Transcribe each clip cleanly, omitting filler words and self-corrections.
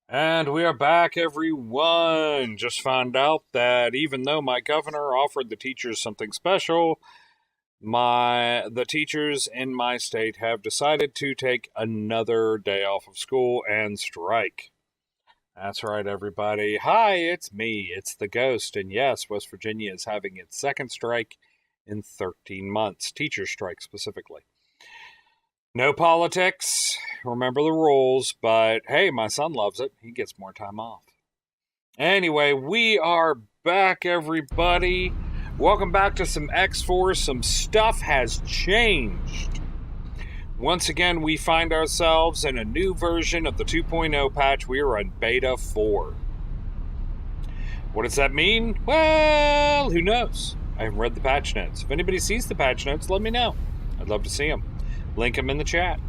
And we are back, everyone. Just found out that even though my governor offered the teachers something special, the teachers in my state have decided to take another day off of school and strike. That's right, everybody. Hi, it's me. It's the Ghost. And yes, West Virginia is having its second strike in 13 months, teacher strike specifically. No politics. Remember the rules, but hey, my son loves it. He gets more time off. Anyway, we are back, everybody. Welcome back to some X-Force. Some stuff has changed. Once again, we find ourselves in a new version of the 2.0 patch. We are on Beta 4. What does that mean? Well, who knows? I haven't read the patch notes. If anybody sees the patch notes, let me know. I'd love to see them. Link them in the chat.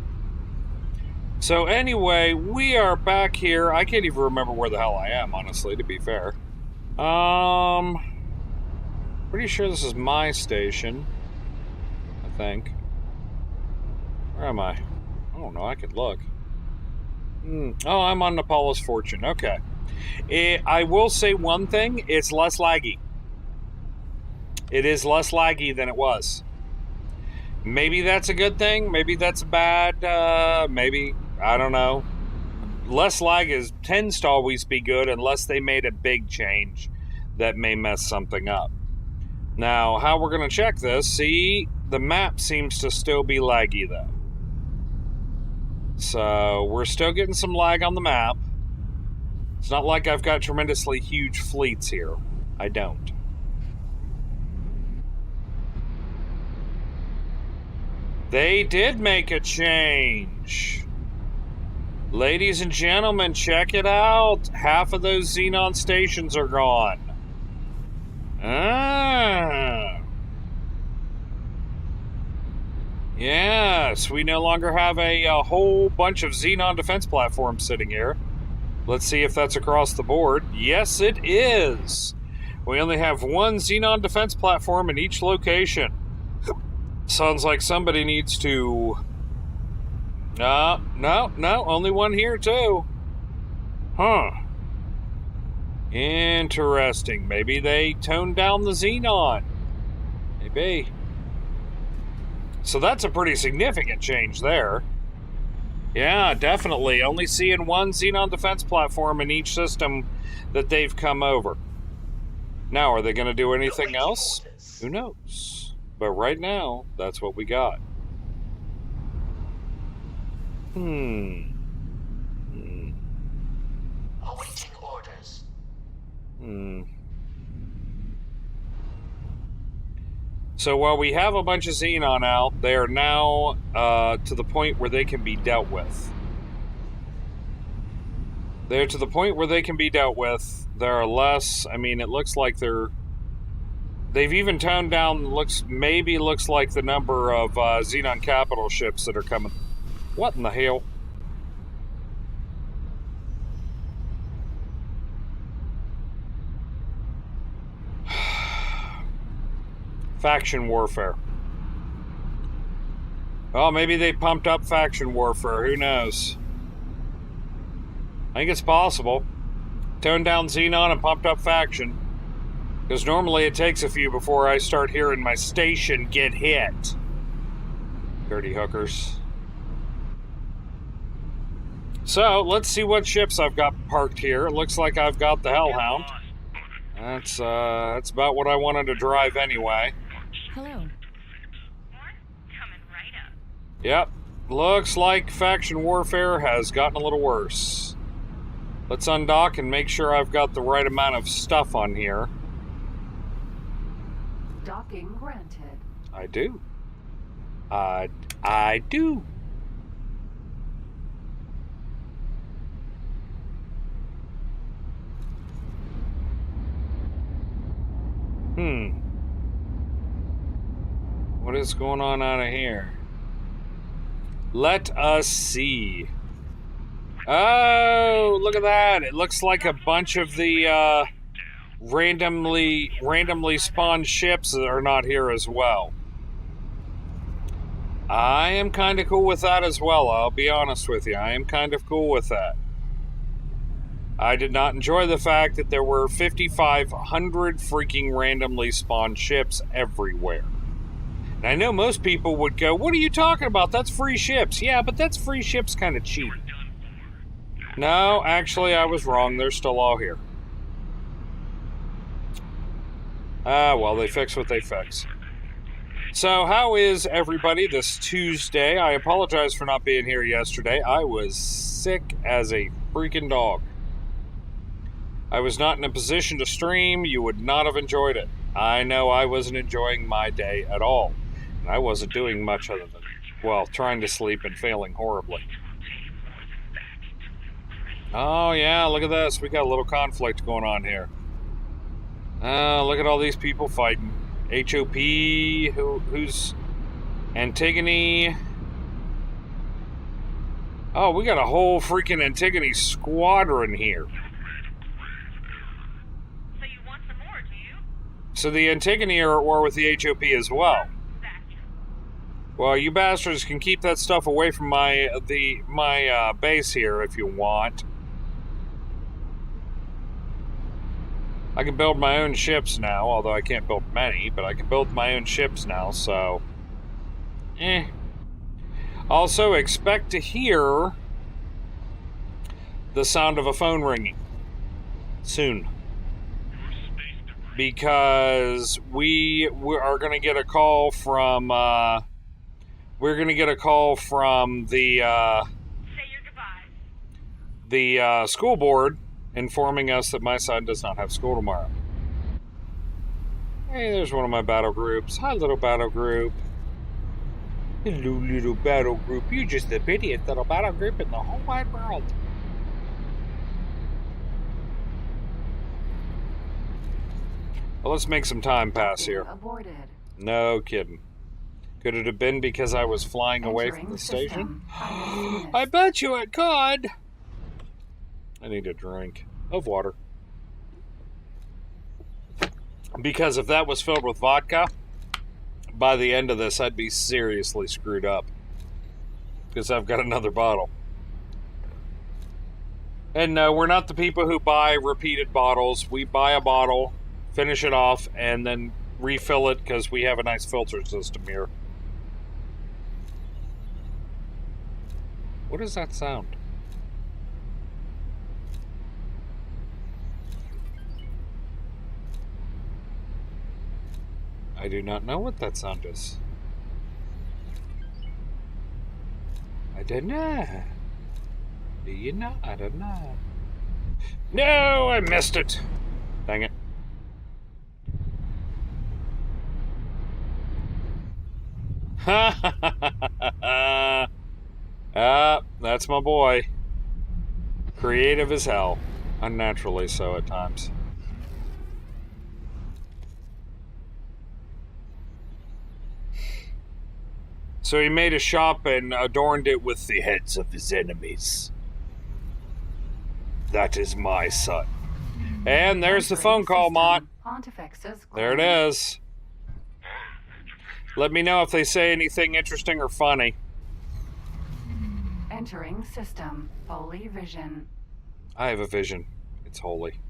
So anyway, we are back here. I can't even remember where the hell I am, honestly, to be fair. Pretty sure this is my station. I think. Where am I? I don't know. I could look. Oh, I'm on Nepal's Fortune. Okay. I will say one thing. It's less laggy. It is less laggy than it was. Maybe that's a good thing. Maybe that's bad. Maybe. I don't know. Less lag tends to always be good unless they made a big change that may mess something up. Now, how we're going to check this, see, the map seems to still be laggy, though. So, we're still getting some lag on the map. It's not like I've got tremendously huge fleets here. I don't. They did make a change. Ladies and gentlemen, check it out. Half of those Xenon stations are gone. Yes, we no longer have a whole bunch of Xenon defense platforms sitting here. Let's see if that's across the board. Yes, it is. We only have one Xenon defense platform in each location. Sounds like somebody needs to... No, only one here too. Huh. Interesting. Maybe they toned down the Xenon. Maybe. So that's a pretty significant change there. Yeah, definitely. Only seeing one Xenon defense platform in each system that they've come over. Now, are they going to do anything else? Who knows? But right now, that's what we got. Awaiting orders. So while we have a bunch of Xenon out, they are now to the point where they can be dealt with. They're to the point where they can be dealt with. There are less, I mean, it looks like they've even toned down, looks like the number of Xenon capital ships that are coming. What in the hell? Faction warfare. Well, maybe they pumped up faction warfare. Who knows? I think it's possible. Toned down Xenon and pumped up faction. Because normally it takes a few before I start hearing my station get hit. Dirty hookers. So, let's see what ships I've got parked here. It looks like I've got the Hellhound. That's about what I wanted to drive anyway. Hello. Coming right up. Yep. Looks like faction warfare has gotten a little worse. Let's undock and make sure I've got the right amount of stuff on here. Docking granted. I do. I do. What is going on out of here? Let us see. Oh, look at that. It looks like a bunch of the randomly spawned ships that are not here as well. I am kind of cool with that as well, I'll be honest with you. I am kind of cool with that. I did not enjoy the fact that there were 5,500 freaking randomly spawned ships everywhere. And I know most people would go, what are you talking about? That's free ships. Yeah, but that's free ships kind of cheap. No, actually, I was wrong. They're still all here. Well, they fix what they fix. So, how is everybody this Tuesday? I apologize for not being here yesterday. I was sick as a freaking dog. I was not in a position to stream. You would not have enjoyed it. I know I wasn't enjoying my day at all. And I wasn't doing much other than, well, trying to sleep and failing horribly. Oh, yeah, look at this. We got a little conflict going on here. Look at all these people fighting. HOP, who's Antigone. Oh, we got a whole freaking Antigone squadron here. So you want some more, do you? So the Antigone are at war with the HOP as well. Well, you bastards can keep that stuff away from my base here if you want. I can build my own ships now, although I can't build many, but I can build my own ships now, so... Also, expect to hear the sound of a phone ringing soon. Because we are going to get a call from... we're going to get a call from the... Say your goodbyes. the school board informing us that my son does not have school tomorrow. Hey, there's one of my battle groups. Hi, little battle group. Hello, little battle group. You're just the prettiest little battle group in the whole wide world. Well, let's make some time pass here. Aborted. No kidding. Could it have been because I was flying away from the station? I bet you it could. I need a drink of water. Because if that was filled with vodka, by the end of this, I'd be seriously screwed up. Because I've got another bottle. And no, we're not the people who buy repeated bottles. We buy a bottle, finish it off, and then refill it because we have a nice filter system here. What does that sound? I do not know what that sound is. I don't know. Do you know? I don't know. No, I missed it. Dang it. Ha ha ha ha ha. Ah, that's my boy. Creative as hell. Unnaturally so at times. So he made a shop and adorned it with the heads of his enemies. That is my son. And there's the phone call, Mott. There it is. Let me know if they say anything interesting or funny. Entering system. Holy vision. I have a vision. It's holy.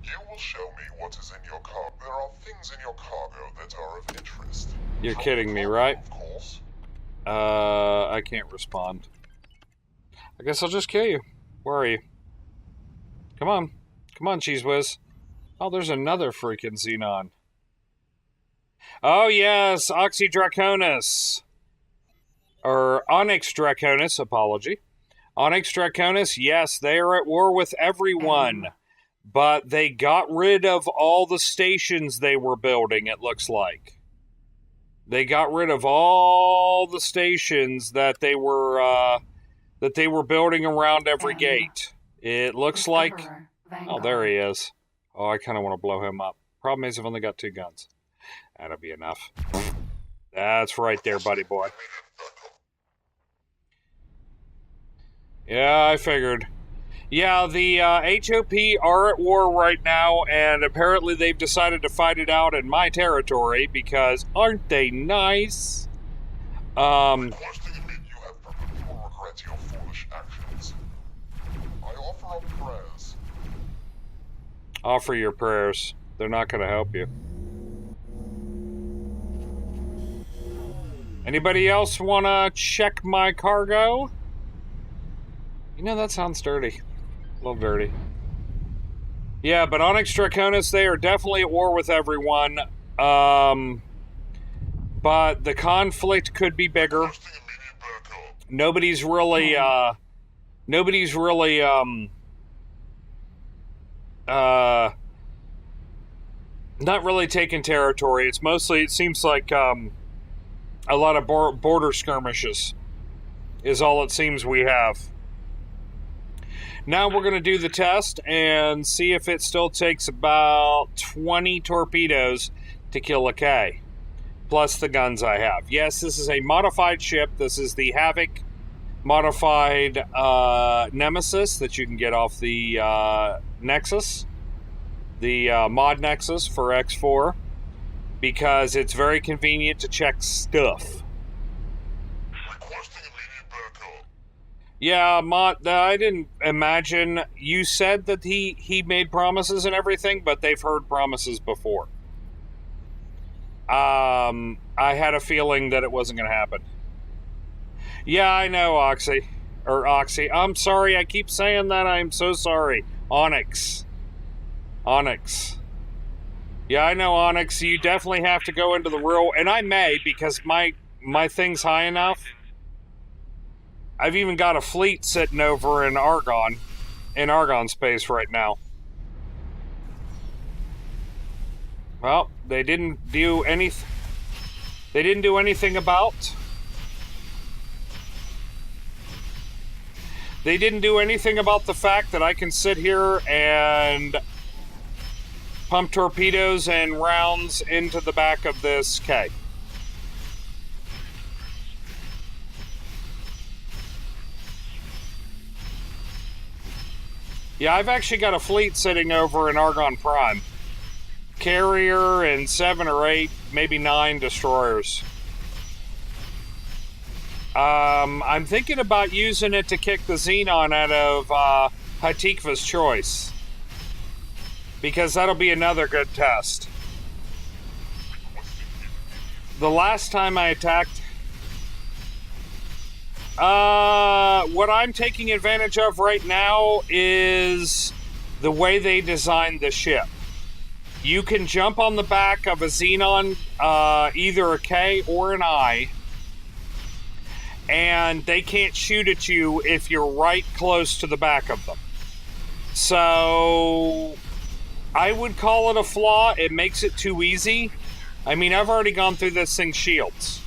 You will show me what is in your cargo. There are things in your cargo that are of interest. You're kidding me, right? Of course. I can't respond. I guess I'll just kill you. Where are you? Come on. Come on, Cheese Whiz. Oh, there's another freaking Xenon. Oh, yes, Oxydraconis. Or Onyx Draconis, apology. Onyx Draconis, yes, they are at war with everyone. But they got rid of all the stations they were building, it looks like. They got rid of all the stations that they were building around every gate. It looks like... Oh, there he is. Oh, I kind of want to blow him up. Problem is, I've only got 2 guns. That'll be enough. That's right there, buddy boy. Yeah, I figured. Yeah, the HOP are at war right now, and apparently they've decided to fight it out in my territory, because aren't they nice? regret your foolish actions. I offer up prayers. Offer your prayers. They're not going to help you. Anybody else want to check my cargo? You know, that sounds dirty. A little dirty. Yeah, but Onyx Draconis, they are definitely at war with everyone. But the conflict could be bigger. Requesting immediate backup. Nobody's really, not really taking territory. It's mostly, it seems like, a lot of border skirmishes is all it seems we have. Now we're going to do the test and see if it still takes about 20 torpedoes to kill a K, plus the guns I have. Yes, this is a modified ship. This is the Havoc modified Nemesis that you can get off the Nexus, the mod Nexus for X4, because it's very convenient to check stuff. Requesting immediate backup. Yeah, Mott, I didn't imagine. You said that he made promises and everything, but they've heard promises before. I had a feeling that it wasn't going to happen. Yeah, I know, Oxy. I'm sorry, I keep saying that. I'm so sorry. Onyx. Yeah, I know, Onyx. You definitely have to go into the real... And I may, because my thing's high enough. I've even got a fleet sitting over in Argon space right now. Well, they didn't do anything. They didn't do anything about. They didn't do anything about the fact that I can sit here and pump torpedoes and rounds into the back of this K. Yeah, I've actually got a fleet sitting over in Argon Prime. Carrier and 7 or 8, maybe 9 destroyers. I'm thinking about using it to kick the Xenon out of Hatikva's Choice, because that'll be another good test. The last time I attacked... what I'm taking advantage of right now is the way they designed the ship. You can jump on the back of a Xenon, either a K or an I, and they can't shoot at you if you're right close to the back of them. So I would call it a flaw. It makes it too easy. I mean, I've already gone through this thing's shields.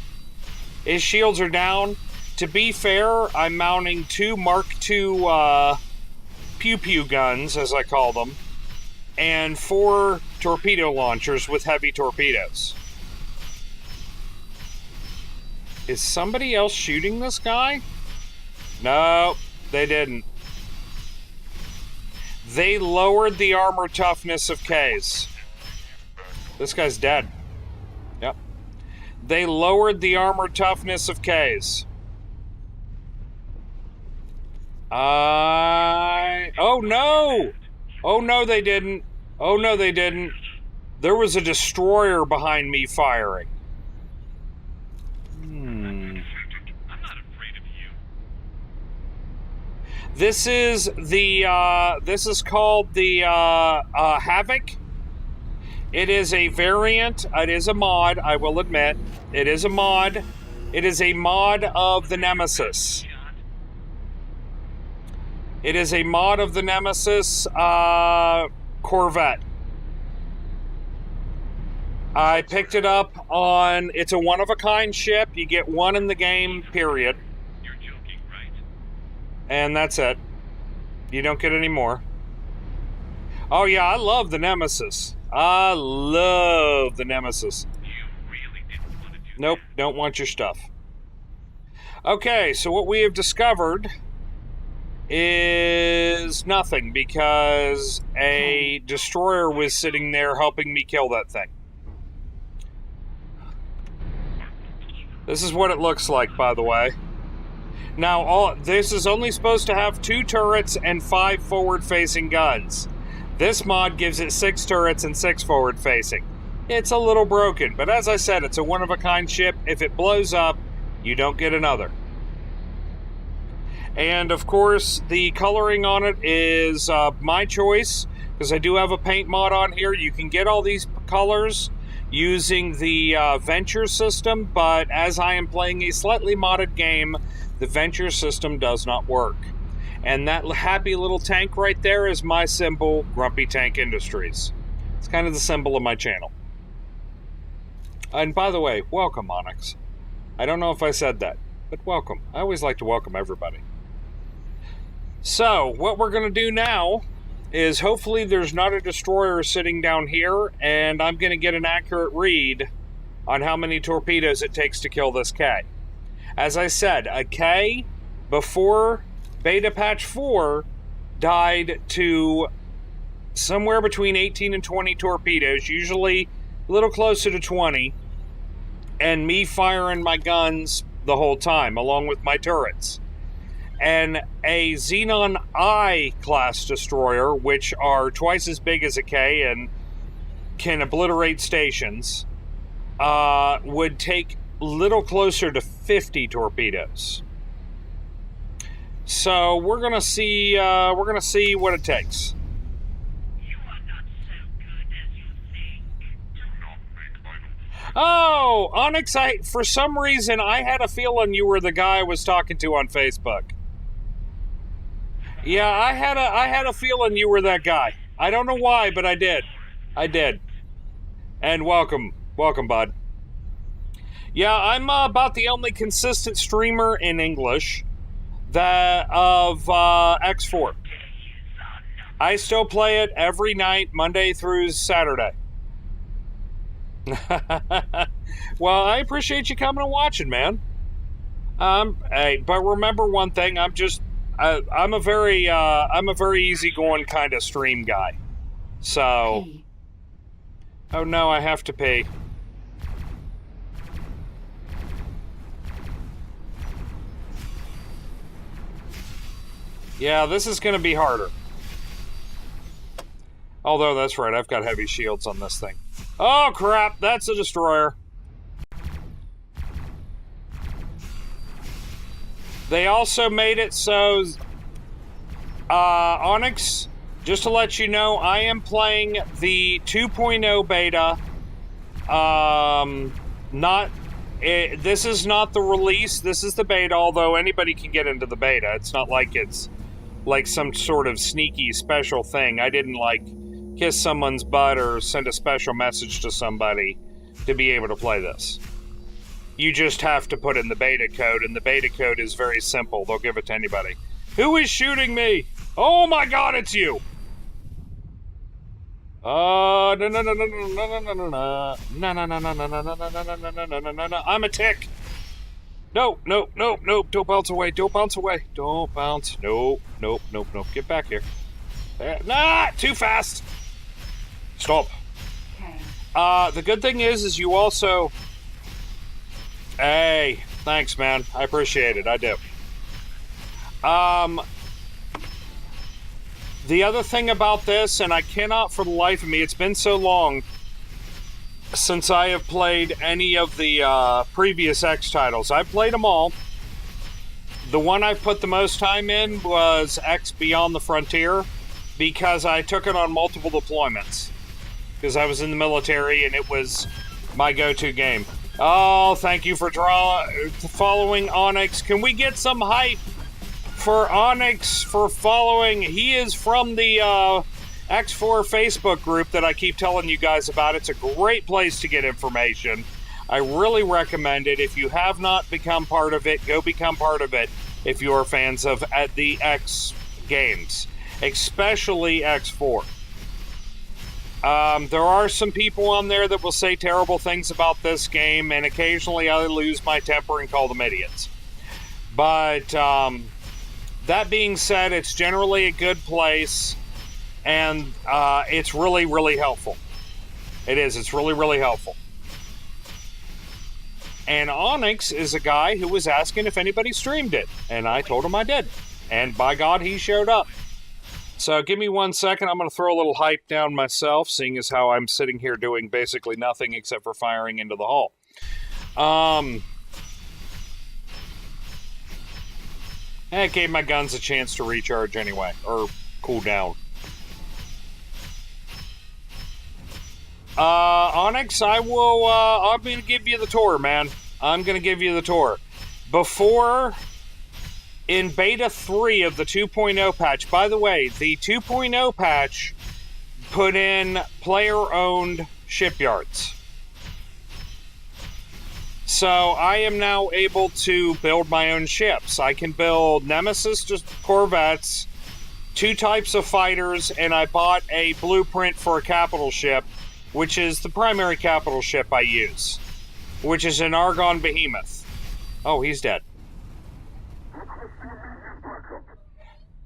His shields are down. To be fair, I'm mounting 2 Mark II pew-pew guns, as I call them, and 4 torpedo launchers with heavy torpedoes. Is somebody else shooting this guy? No, they didn't. They lowered the armor toughness of Ks. This guy's dead. Yep. They lowered the armor toughness of Ks. Oh no! Oh no, they didn't. Oh no, they didn't. There was a destroyer behind me firing. I'm not afraid of you. This is the, this is called the, Havoc. It is a variant. It is a mod, I will admit. It is a mod. It is a mod of the Nemesis. It is a mod of the Nemesis, Corvette. I picked it up on, it's a one-of-a-kind ship. You get one in the game, period. You're joking, right? And that's it. You don't get any more. Oh yeah, I love the Nemesis. I love the Nemesis. You really didn't want to do Nope, don't want your stuff. Okay, so what we have discovered is nothing, because a destroyer was sitting there helping me kill that thing. This is what it looks like, by the way. Now, this is only supposed to have 2 turrets and 5 forward-facing guns. This mod gives it 6 turrets and 6 forward-facing. It's a little broken, but as I said, it's a one-of-a-kind ship. If it blows up, you don't get another. And, of course, the coloring on it is my choice, because I do have a paint mod on here. You can get all these colors using the Venture system, but as I am playing a slightly modded game, the Venture system does not work. And that happy little tank right there is my symbol, Grumpy Tank Industries. It's kind of the symbol of my channel. And by the way, welcome, Onyx. I don't know if I said that, but welcome. I always like to welcome everybody. So, what we're going to do now is hopefully there's not a destroyer sitting down here, and I'm going to get an accurate read on how many torpedoes it takes to kill this K. As I said, a K before Beta Patch 4 died to somewhere between 18 and 20 torpedoes, usually a little closer to 20, and me firing my guns the whole time, along with my turrets. And a Xenon I class destroyer, which are twice as big as a K and can obliterate stations, would take little closer to 50 torpedoes. So we're gonna see what it takes. You are not so good as you think. Do not make idle. Oh, Onyx! For some reason I had a feeling you were the guy I was talking to on Facebook. Yeah, I had a feeling you were that guy. I don't know why, but I did. I did. And welcome, bud. Yeah, I'm about the only consistent streamer in English that of X4. I still play it every night, Monday through Saturday. Well, I appreciate you coming and watching, man. Hey, but remember one thing: I'm a very easygoing kind of stream guy. So, P. oh no, I have to pay. Yeah, this is going to be harder. Although, that's right, I've got heavy shields on this thing. Oh, crap, that's a destroyer. They also made it so... Onyx, just to let you know, I am playing the 2.0 beta. This is not the release, this is the beta, although anybody can get into the beta. It's not like it's like some sort of sneaky special thing. I didn't like kiss someone's butt or send a special message to somebody to be able to play this. You just have to put in the beta code, and the beta code is very simple. They'll give it to anybody. Who is shooting me? Oh my god, it's you! No. I'm a tick. No, don't bounce away, don't bounce. Nope. Get back here. Nah, too fast. Stop. Okay. The good thing is you also... Hey, thanks, man. I appreciate it, I do. The other thing about this, and I cannot for the life of me, it's been so long since I have played any of the previous X titles. I've played them all. The one I've put the most time in was X Beyond the Frontier, because I took it on multiple deployments. Because I was in the military and it was my go-to game. Oh, thank you for following Onyx. Can we get some hype for Onyx for following? He is from the X4 Facebook group that I keep telling you guys about. It's a great place to get information. I really recommend it. If you have not become part of it, go become part of it if you are fans of the X games, especially X4. There are some people on there that will say terrible things about this game, and occasionally I lose my temper and call them idiots. But that being said, it's generally a good place, and it's really, really helpful. It is. It's really, really helpful. And Onyx is a guy who was asking if anybody streamed it. And I told him I did. And by God, he showed up. So give me 1 second. I'm going to throw a little hype down myself, seeing as how I'm sitting here doing basically nothing except for firing into the hall. It gave my guns a chance to recharge anyway, or cool down. Onyx, I'm going to give you the tour, man. I'm going to give you the tour. Before, in Beta 3 of the 2.0 patch, by the way, the 2.0 patch put in player-owned shipyards. So I am now able to build my own ships. I can build Nemesis, just Corvettes, 2 types of fighters, and I bought a blueprint for a capital ship, which is the primary capital ship I use, which is an Argon Behemoth. Oh, he's dead.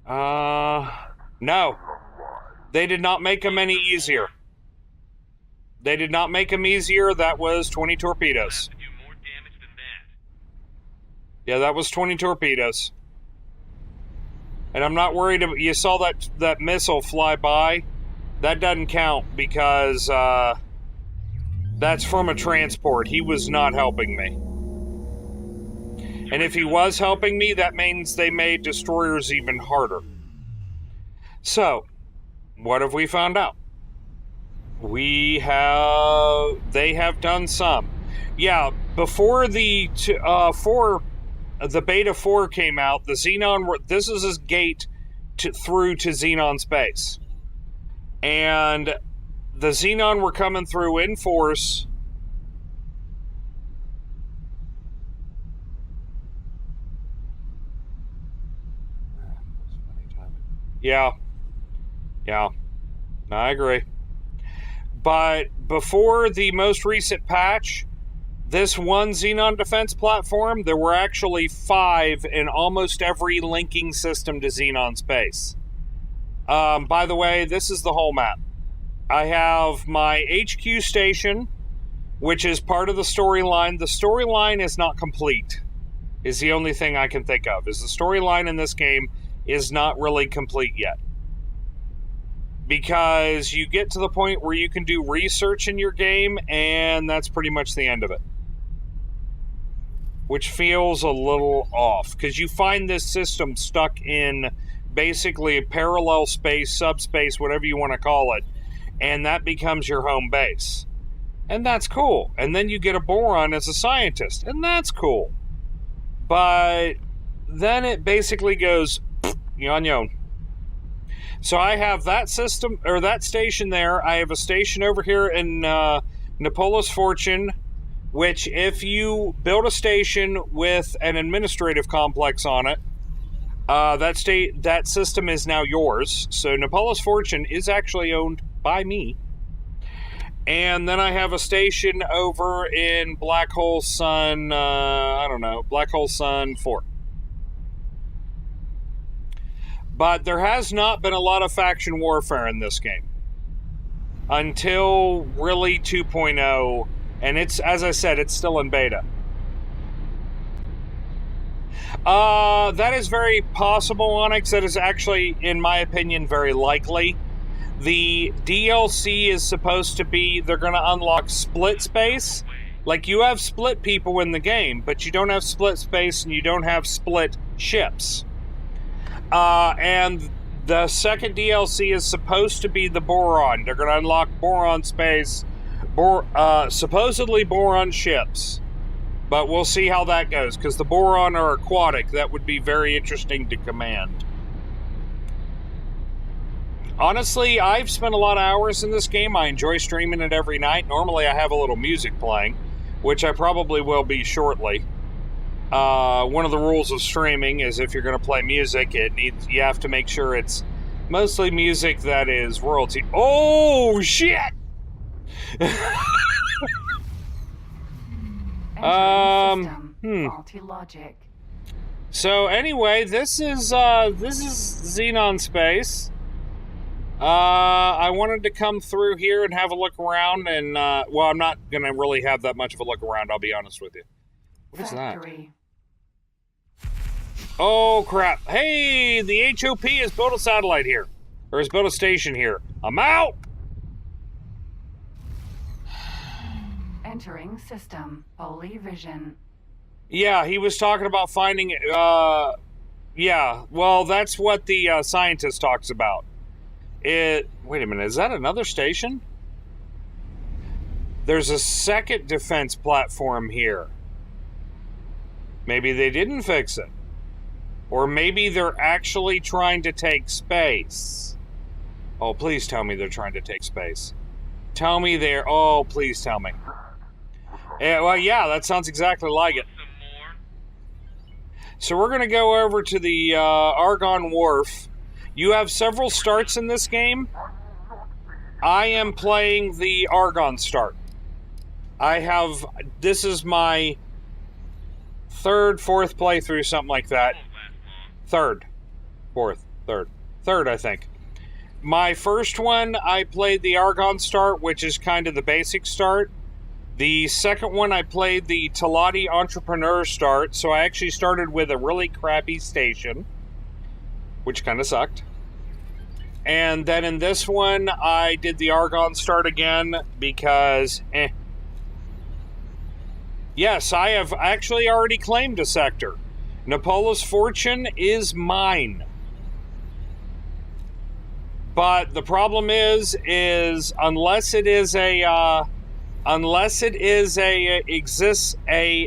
No. They did not make them any easier. They did not make them easier. That was 20 torpedoes. Yeah, that was 20 torpedoes. And I'm not worried about... You saw that missile fly by? That doesn't count because that's from a transport. He was not helping me. And if he was helping me, that means they made destroyers even harder. So, what have we found out? They have done some. Yeah, before the Beta 4 came out, the Xenon, this is his gate through to Xenon space. And the Xenon were coming through in force. Yeah. I agree. But before the most recent patch, this one Xenon defense platform, there were actually 5 in almost every linking system to Xenon space. By the way, this is the whole map. I have my HQ station, which is part of the storyline. The storyline is not complete, is the only thing I can think of. Is the storyline in this game is not really complete yet. Because you get to the point where you can do research in your game, and that's pretty much the end of it. Which feels a little off, because you find this system stuck in basically a parallel space, subspace, whatever you want to call it, and that becomes your home base. And that's cool. And then you get a boron as a scientist, and that's cool. But then it basically goes, yon. So I have that system, or that station there. I have a station over here in Nepolis Fortune, which if you build a station with an administrative complex on it, that system is now yours. So Nepolis Fortune is actually owned by me. And then I have a station over in Black Hole Sun, Black Hole Sun 4. But there has not been a lot of faction warfare in this game. Until really 2.0, and it's, as I said, it's still in beta. That is very possible, Onyx. That is actually, in my opinion, very likely. The DLC is supposed to be, they're going to unlock split space. Like, you have split people in the game, but you don't have split space and you don't have split ships. And the second DLC is supposed to be the boron. They're going to unlock boron space, supposedly boron ships. But we'll see how that goes, because the boron are aquatic. That would be very interesting to command. Honestly, I've spent a lot of hours in this game. I enjoy streaming it every night. Normally I have a little music playing, which I probably will be shortly. One of the rules of streaming is if you're going to play music, you have to make sure it's mostly music that is royalty. Oh, shit! Faulty logic. So anyway, this is Xenon space. I wanted to come through here and have a look around, and well, I'm not gonna really have that much of a look around, I'll be honest with you. What is that? Factory. Oh, crap. Hey, the HOP has built a satellite here. Or has built a station here. I'm out! Entering system. Holy vision. Yeah, he was talking about finding... yeah, well, that's what the scientist talks about. Wait a minute, is that another station? There's a second defense platform here. Maybe they didn't fix it. Or maybe they're actually trying to take space. Oh, please tell me they're trying to take space. Tell me they're... Oh, please tell me. Yeah, well, yeah, that sounds exactly like it. So we're going to go over to the Argonne Wharf. You have several starts in this game. I am playing the Argonne start. This is my third, fourth playthrough, something like that. Third, I think. My first one, I played the Argonne start, which is kind of the basic start. The second one, I played the Teladi Entrepreneur start, so I actually started with a really crappy station, which kind of sucked. And then in this one, I did the Argonne start again because, Yes, I have actually already claimed a sector. Napola's fortune is mine. But the problem is unless it is a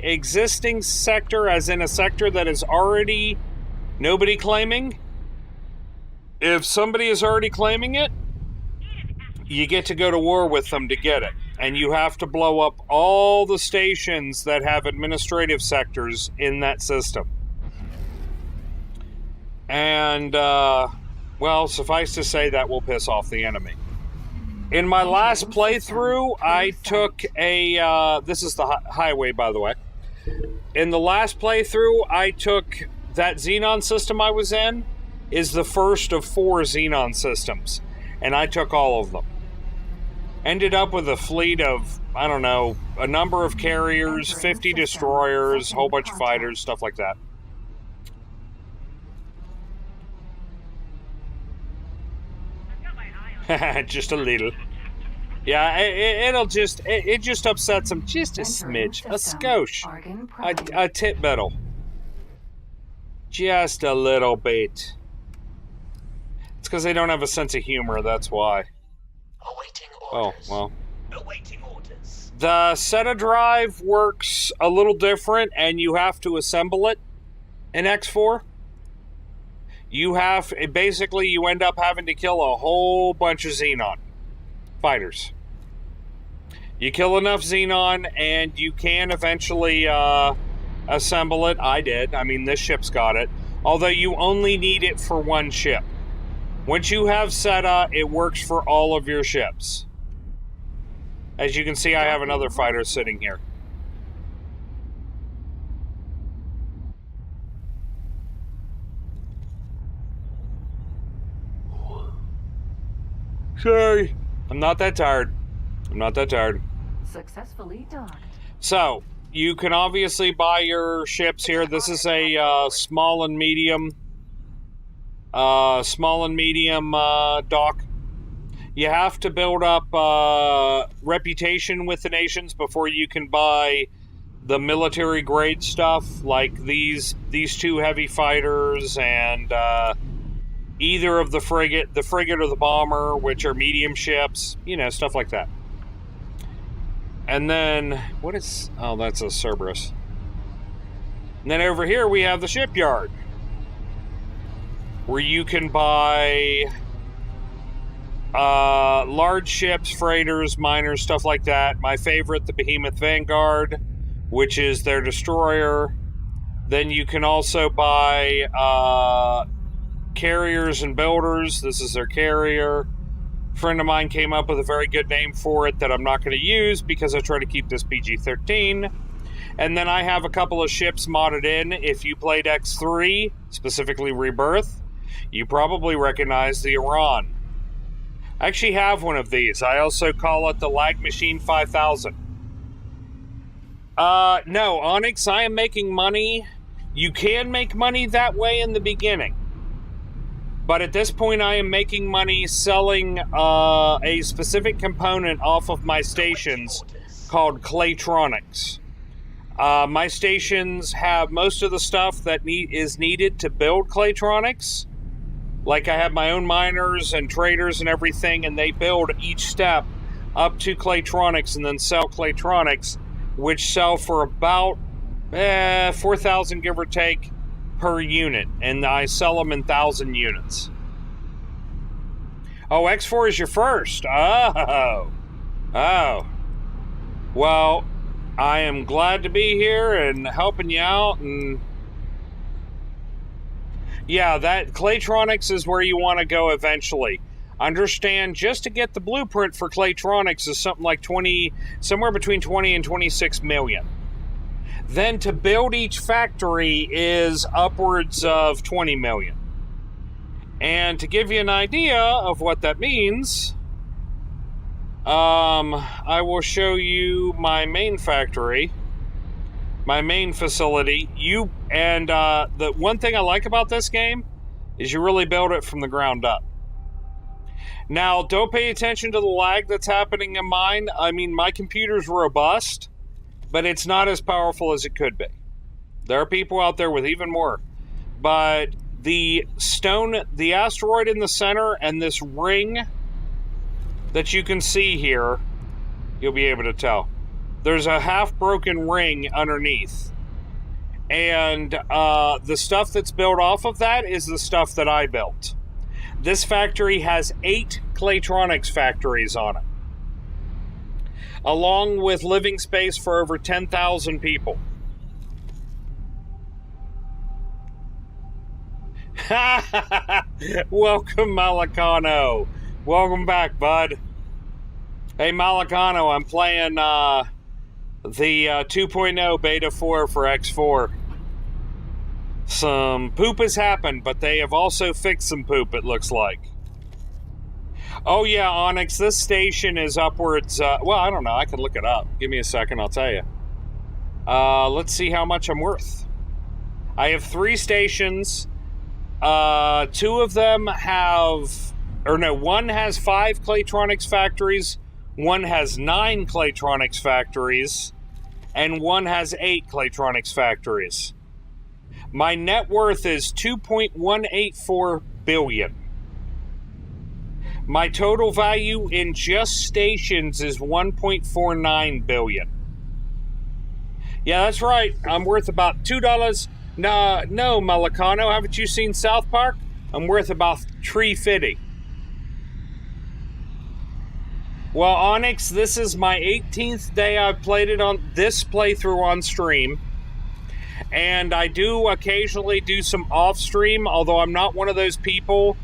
existing sector, as in a sector that is already nobody claiming, if somebody is already claiming it, you get to go to war with them to get it. And you have to blow up all the stations that have administrative sectors in that system. And, well, suffice to say that will piss off the enemy. In my last playthrough, I took a, this is the highway, by the way. In the last playthrough, I took that Xenon system I was in, is the first of 4 Xenon systems. And I took all of them. Ended up with a fleet of, I don't know, a number of carriers, 50 destroyers, a whole bunch of fighters, stuff like that. Just a little. Yeah, it just upsets them just a smidge, a skosh, a tit bittle. Just a little bit. It's because they don't have a sense of humor, that's why. Awaiting Oh, orders. well. Awaiting orders. The SETA drive works a little different, and you have to assemble it in X4. Basically, you end up having to kill a whole bunch of Xenon fighters. You kill enough Xenon, and you can eventually assemble it. I did. I mean, this ship's got it. Although you only need it for one ship. Once you have SETA, it works for all of your ships. As you can see, I have another fighter sitting here. Sorry. I'm not that tired. Successfully docked. So, you can obviously buy your ships here. This is a small and medium dock. You have to build up reputation with the nations before you can buy the military grade stuff, like these 2 heavy fighters and either of the frigate or the bomber, which are medium ships, stuff like that. And then, oh, that's a Cerberus. And then over here we have the shipyard, where you can buy large ships, freighters, miners, stuff like that. My favorite, the Behemoth Vanguard, which is their destroyer. Then you can also buy carriers and builders. This is their carrier. A friend of mine came up with a very good name for it that I'm not going to use because I try to keep this PG-13. And then I have a couple of ships modded in. If you played X3, specifically Rebirth, you probably recognize the Iran. I actually have one of these. I also call it the Lag Machine 5000. No, Onyx, I am making money. You can make money that way in the beginning. But at this point, I am making money selling a specific component off of my stations called Claytronics. My stations have most of the stuff that is needed to build Claytronics. Like I have my own miners and traders and everything, and they build each step up to Claytronics and then sell Claytronics, which sell for about 4,000 give or take per unit, and I sell them in 1,000 units. Oh, X4 is your first. Oh. Well, I am glad to be here and helping you out. And yeah, that Claytronics is where you want to go eventually. Understand, just to get the blueprint for Claytronics is something like somewhere between 20 and 26 million. Then to build each factory is upwards of 20 million. And to give you an idea of what that means, I will show you my main factory, my main facility. The one thing I like about this game is you really build it from the ground up. Now, don't pay attention to the lag that's happening in mine. I mean, my computer's robust, but it's not as powerful as it could be. There are people out there with even more. But the asteroid in the center, and this ring that you can see here, you'll be able to tell. There's a half-broken ring underneath. And the stuff that's built off of that is the stuff that I built. This factory has 8 Claytronics factories on it, along with living space for over 10,000 people. Welcome, Malicano. Welcome back, bud. Hey, Malicano, I'm playing the 2.0 Beta 4 for X4. Some poop has happened, but they have also fixed some poop, it looks like. Oh yeah, Onyx, this station is upwards, well, I don't know, I can look it up. Give me a second, I'll tell you. Let's see how much I'm worth. I have 3 stations. 2 of them one has 5 Claytronics factories, one has 9 Claytronics factories, and one has 8 Claytronics factories. My net worth is $2.184 billion. My total value in just stations is $1.49 billion. Yeah, that's right. I'm worth about $2. No, Malicano, haven't you seen South Park? I'm worth about $3.50. Well, Onyx, this is my 18th day I've played it on this playthrough on stream. And I do occasionally do some off-stream, although I'm not one of those people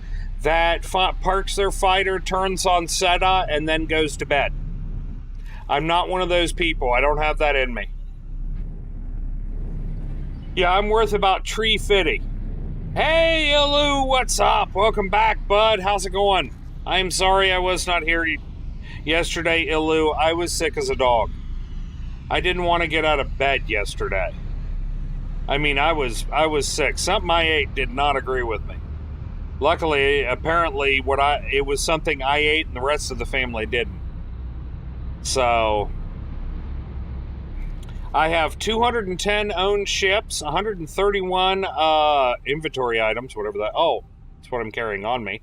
that parks their fighter, turns on SETA, and then goes to bed. I'm not one of those people. I don't have that in me. Yeah, I'm worth about $3.50. Hey, Ilu, what's up? Welcome back, bud. How's it going? I'm sorry I was not here yesterday, Ilu. I was sick as a dog. I didn't want to get out of bed yesterday. I mean, I was sick. Something I ate did not agree with me. Luckily, apparently, it was something I ate and the rest of the family didn't. So, I have 210 owned ships, 131 inventory items, whatever that. Oh, that's what I'm carrying on me.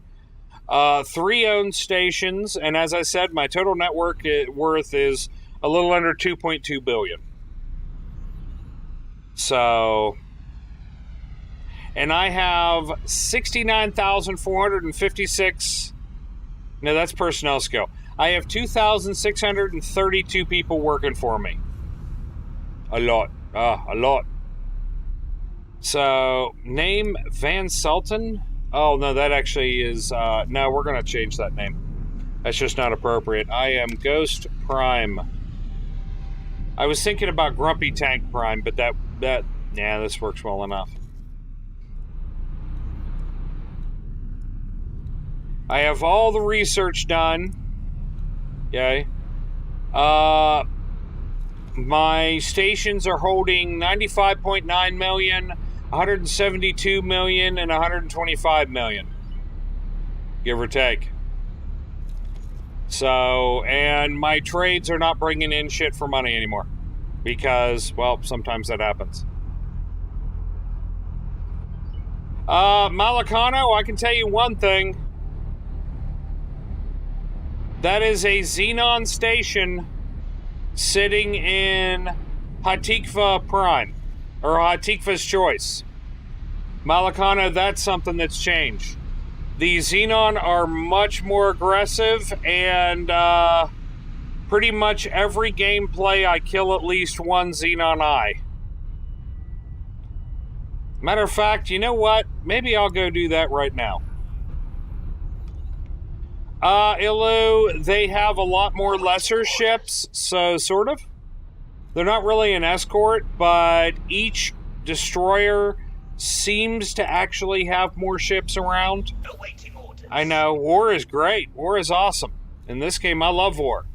3 owned stations, and as I said, my total net worth is a little under $2.2 billion. So, and I have 69,456. No, that's personnel skill. I have 2,632 people working for me. A lot. A lot. So, name Van Sultan. Oh, no, that actually is... no, we're going to change that name. That's just not appropriate. I am Ghost Prime. I was thinking about Grumpy Tank Prime, but yeah, this works well enough. I have all the research done. Okay. My stations are holding 95.9 million, 172 million, and 125 million, give or take. So, and my trades are not bringing in shit for money anymore because, well, sometimes that happens. Malacano, I can tell you one thing. That is a Xenon station sitting in Hatikva Prime, or Hatikva's Choice. Malacano, that's something that's changed. The Xenon are much more aggressive, and pretty much every gameplay I kill at least one Xenon Eye. Matter of fact, you know what? Maybe I'll go do that right now. Ilu, they have a lot more lesser ships, so sort of. They're not really an escort, but each destroyer seems to actually have more ships around. Awaiting orders. I know, war is great. War is awesome. In this game, I love war.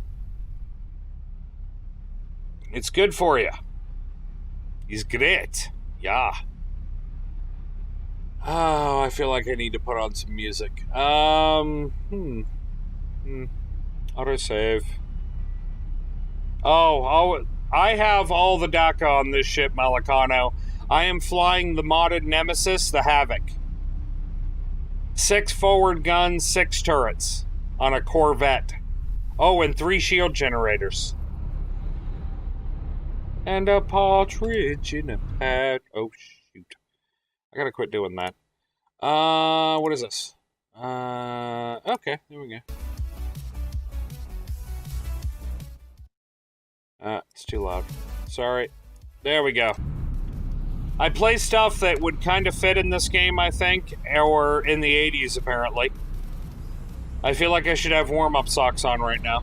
It's good for you. It's great. Yeah. Oh, I feel like I need to put on some music. Autosave. Oh, I have all the DACA on this ship, Malacano. I am flying the modded Nemesis, the Havoc. 6 forward guns, 6 turrets on a Corvette. Oh, and 3 shield generators. And a partridge in a hat. Oh, shoot. I gotta quit doing that. What is this? Okay, there we go. It's too loud. Sorry. There we go. I play stuff that would kind of fit in this game, I think, or in the 80s, apparently. I feel like I should have warm-up socks on right now.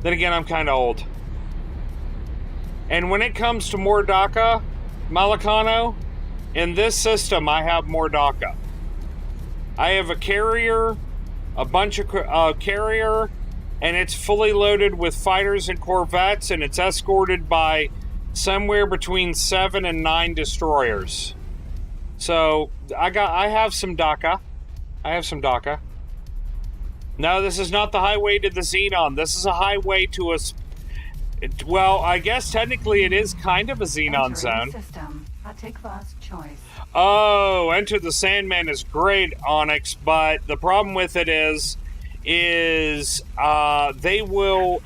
Then again, I'm kind of old. And when it comes to more DACA, Malacano, in this system, I have more DACA. I have a carrier, a bunch of carrier, and it's fully loaded with fighters and corvettes, and it's escorted by somewhere between 7 and 9 destroyers. So I have some DACA. I have some DACA. No, this is not the highway to the Xenon. This is a highway to a. Well, I guess technically it is kind of a Xenon zone. System. Hatikva's Choice. Oh, Enter the Sandman is great, Onyx, but the problem with it is they will.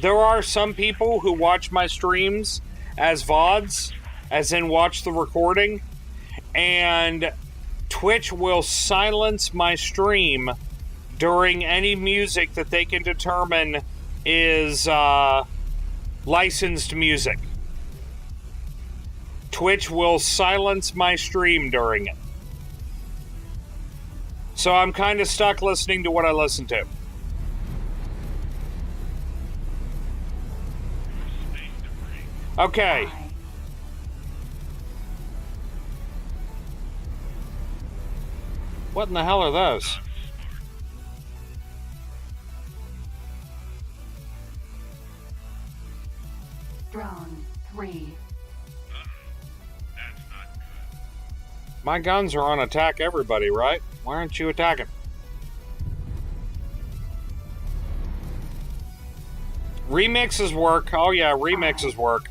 There are some people who watch my streams as VODs, as in watch the recording, and Twitch will silence my stream during any music that they can determine is licensed music. Twitch will silence my stream during it. So I'm kind of stuck listening to what I listen to. Okay. What in the hell are those? Drone 3. My guns are on attack everybody, right? Why aren't you attacking? Remixes work. Oh yeah, remixes work.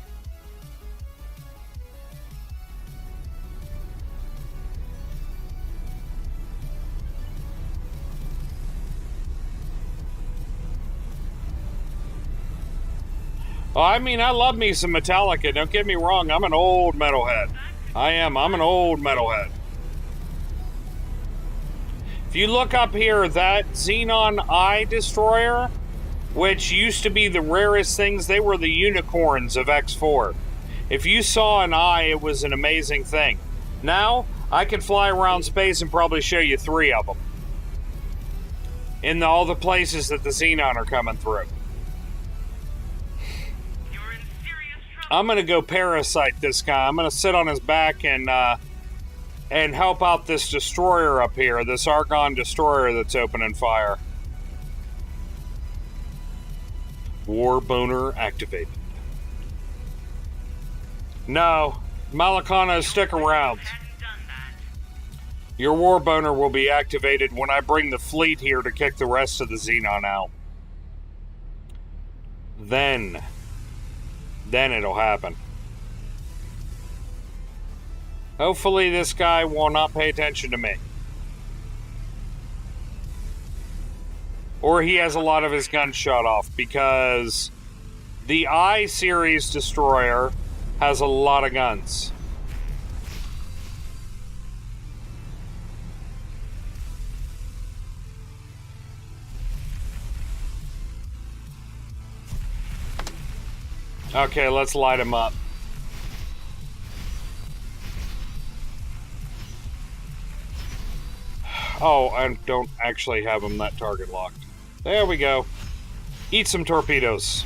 Well, I mean, I love me some Metallica. Don't get me wrong. I'm an old metalhead. I am. I'm an old metalhead. If you look up here, that Xenon Eye Destroyer, which used to be the rarest things, they were the unicorns of X4. If you saw an eye, it was an amazing thing. Now, I can fly around space and probably show you 3 of them. In all the places that the Xenon are coming through. I'm gonna go parasite this guy. I'm gonna sit on his back and help out this destroyer up here, this Argon destroyer that's opening fire. War boner activated. No, Malakana, stick around. Hadn't done that. Your war boner will be activated when I bring the fleet here to kick the rest of the Xenon out. Then it'll happen. Hopefully this guy will not pay attention to me. Or he has a lot of his guns shot off, because the I-Series destroyer has a lot of guns. Okay, let's light him up. Oh, I don't actually have him that target locked. There we go. Eat some torpedoes.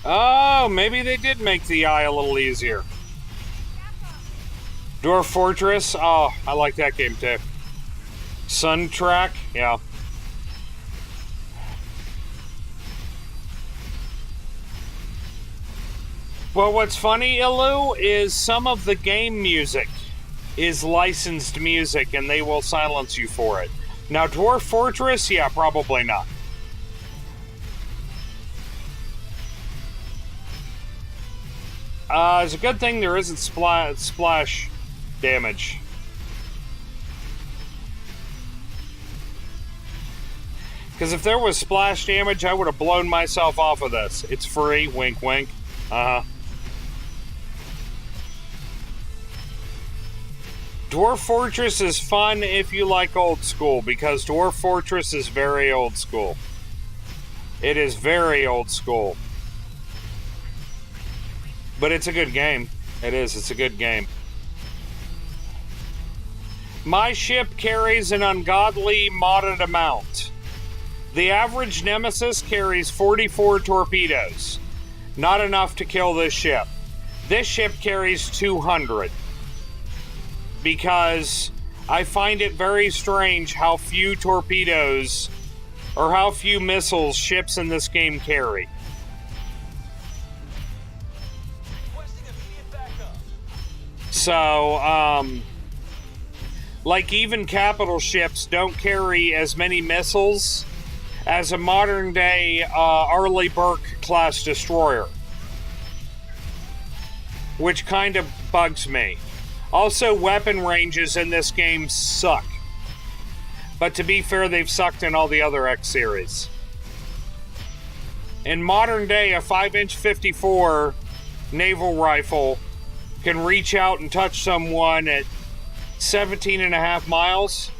Oh, maybe they did make the eye a little easier. Dwarf Fortress. Oh, I like that game too. Sun Track. Yeah. Well, what's funny, Ilu, is some of the game music is licensed music and they will silence you for it. Now, Dwarf Fortress, yeah, probably not. It's a good thing there isn't splash damage. Because if there was splash damage, I would have blown myself off of this. It's free, wink wink. Uh-huh. Dwarf Fortress is fun if you like old school, because Dwarf Fortress is very old school. It is very old school. But it's a good game. It is, it's a good game. My ship carries an ungodly modded amount. The average Nemesis carries 44 torpedoes. Not enough to kill this ship. This ship carries 200. Because I find it very strange how few torpedoes or how few missiles ships in this game carry. So, like even capital ships don't carry as many missiles as a modern day Arleigh Burke class destroyer. Which kind of bugs me. Also, weapon ranges in this game suck. But to be fair, they've sucked in all the other X series. In modern day, a 5-inch 54 naval rifle can reach out and touch someone at 17.5 miles.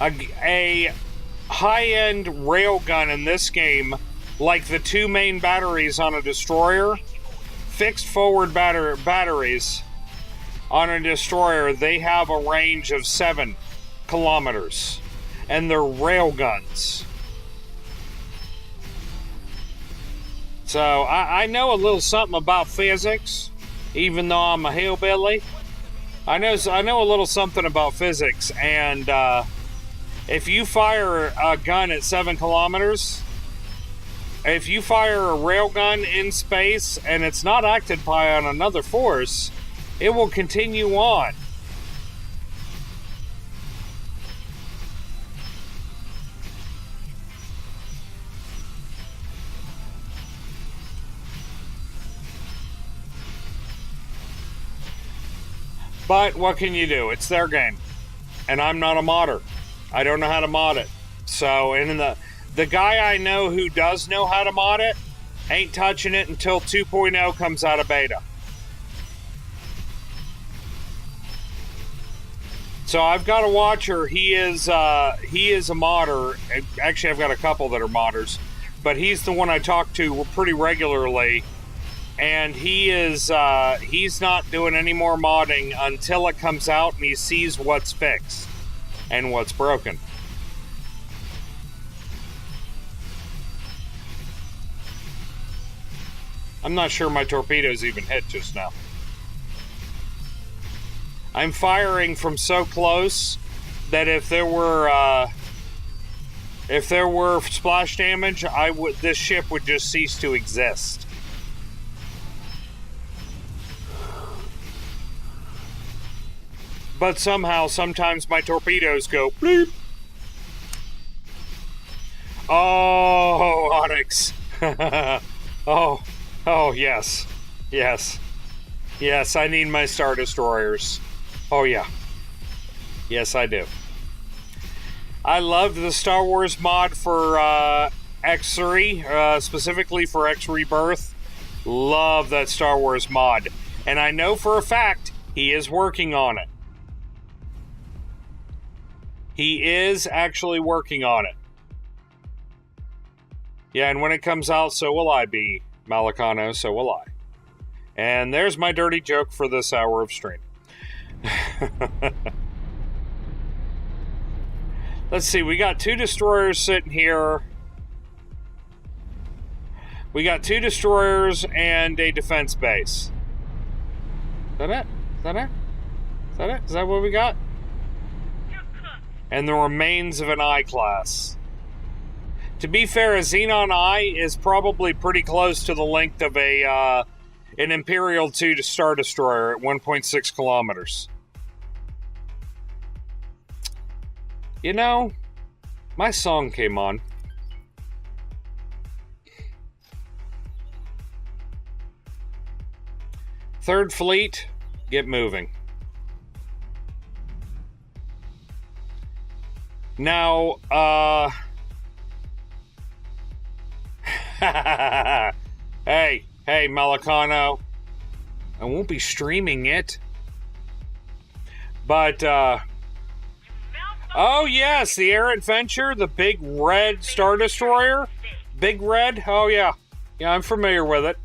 A high-end railgun in this game, like the two main batteries on a destroyer, fixed forward batteries on a destroyer, they have a range of 7 kilometers. And they're railguns. So, I know a little something about physics, even though I'm a hillbilly. I know a little something about physics, and if you fire a gun at 7 kilometers, if you fire a railgun in space and it's not acted by on another force, it will continue on. But what can you do? It's their game. And I'm not a modder. I don't know how to mod it. So, and the guy I know who does know how to mod it ain't touching it until 2.0 comes out of beta. So I've got a watcher. He is a modder. Actually, I've got a couple that are modders, but he's the one I talk to pretty regularly. And he's not doing any more modding until it comes out and he sees what's fixed and what's broken. I'm not sure my torpedoes even hit just now. I'm firing from so close that if there were If there were splash damage, this ship would just cease to exist. But somehow, sometimes my torpedoes go bleep. Oh, Onyx. Oh, yes. Yes, I need my Star Destroyers. Oh, yeah. Yes, I do. I loved the Star Wars mod for X3, specifically for X Rebirth. Love that Star Wars mod. And I know for a fact he is working on it. He is actually working on it. Yeah, and when it comes out, so will I be, Malicano, so will I. And there's my dirty joke for this hour of stream. Let's see, we got 2 destroyers sitting here. We got 2 destroyers and a defense base. Is that it? Is that it? Is that it? Is that what we got? And the remains of an I-class. To be fair, a Xenon I is probably pretty close to the length of an Imperial II Star Destroyer at 1.6 kilometers. You know, my song came on. Third Fleet, get moving. Now, hey, Malicano. I won't be streaming it. But, oh yes, the Errant Venture, the big red Star Destroyer. Big red? Oh yeah. Yeah, I'm familiar with it.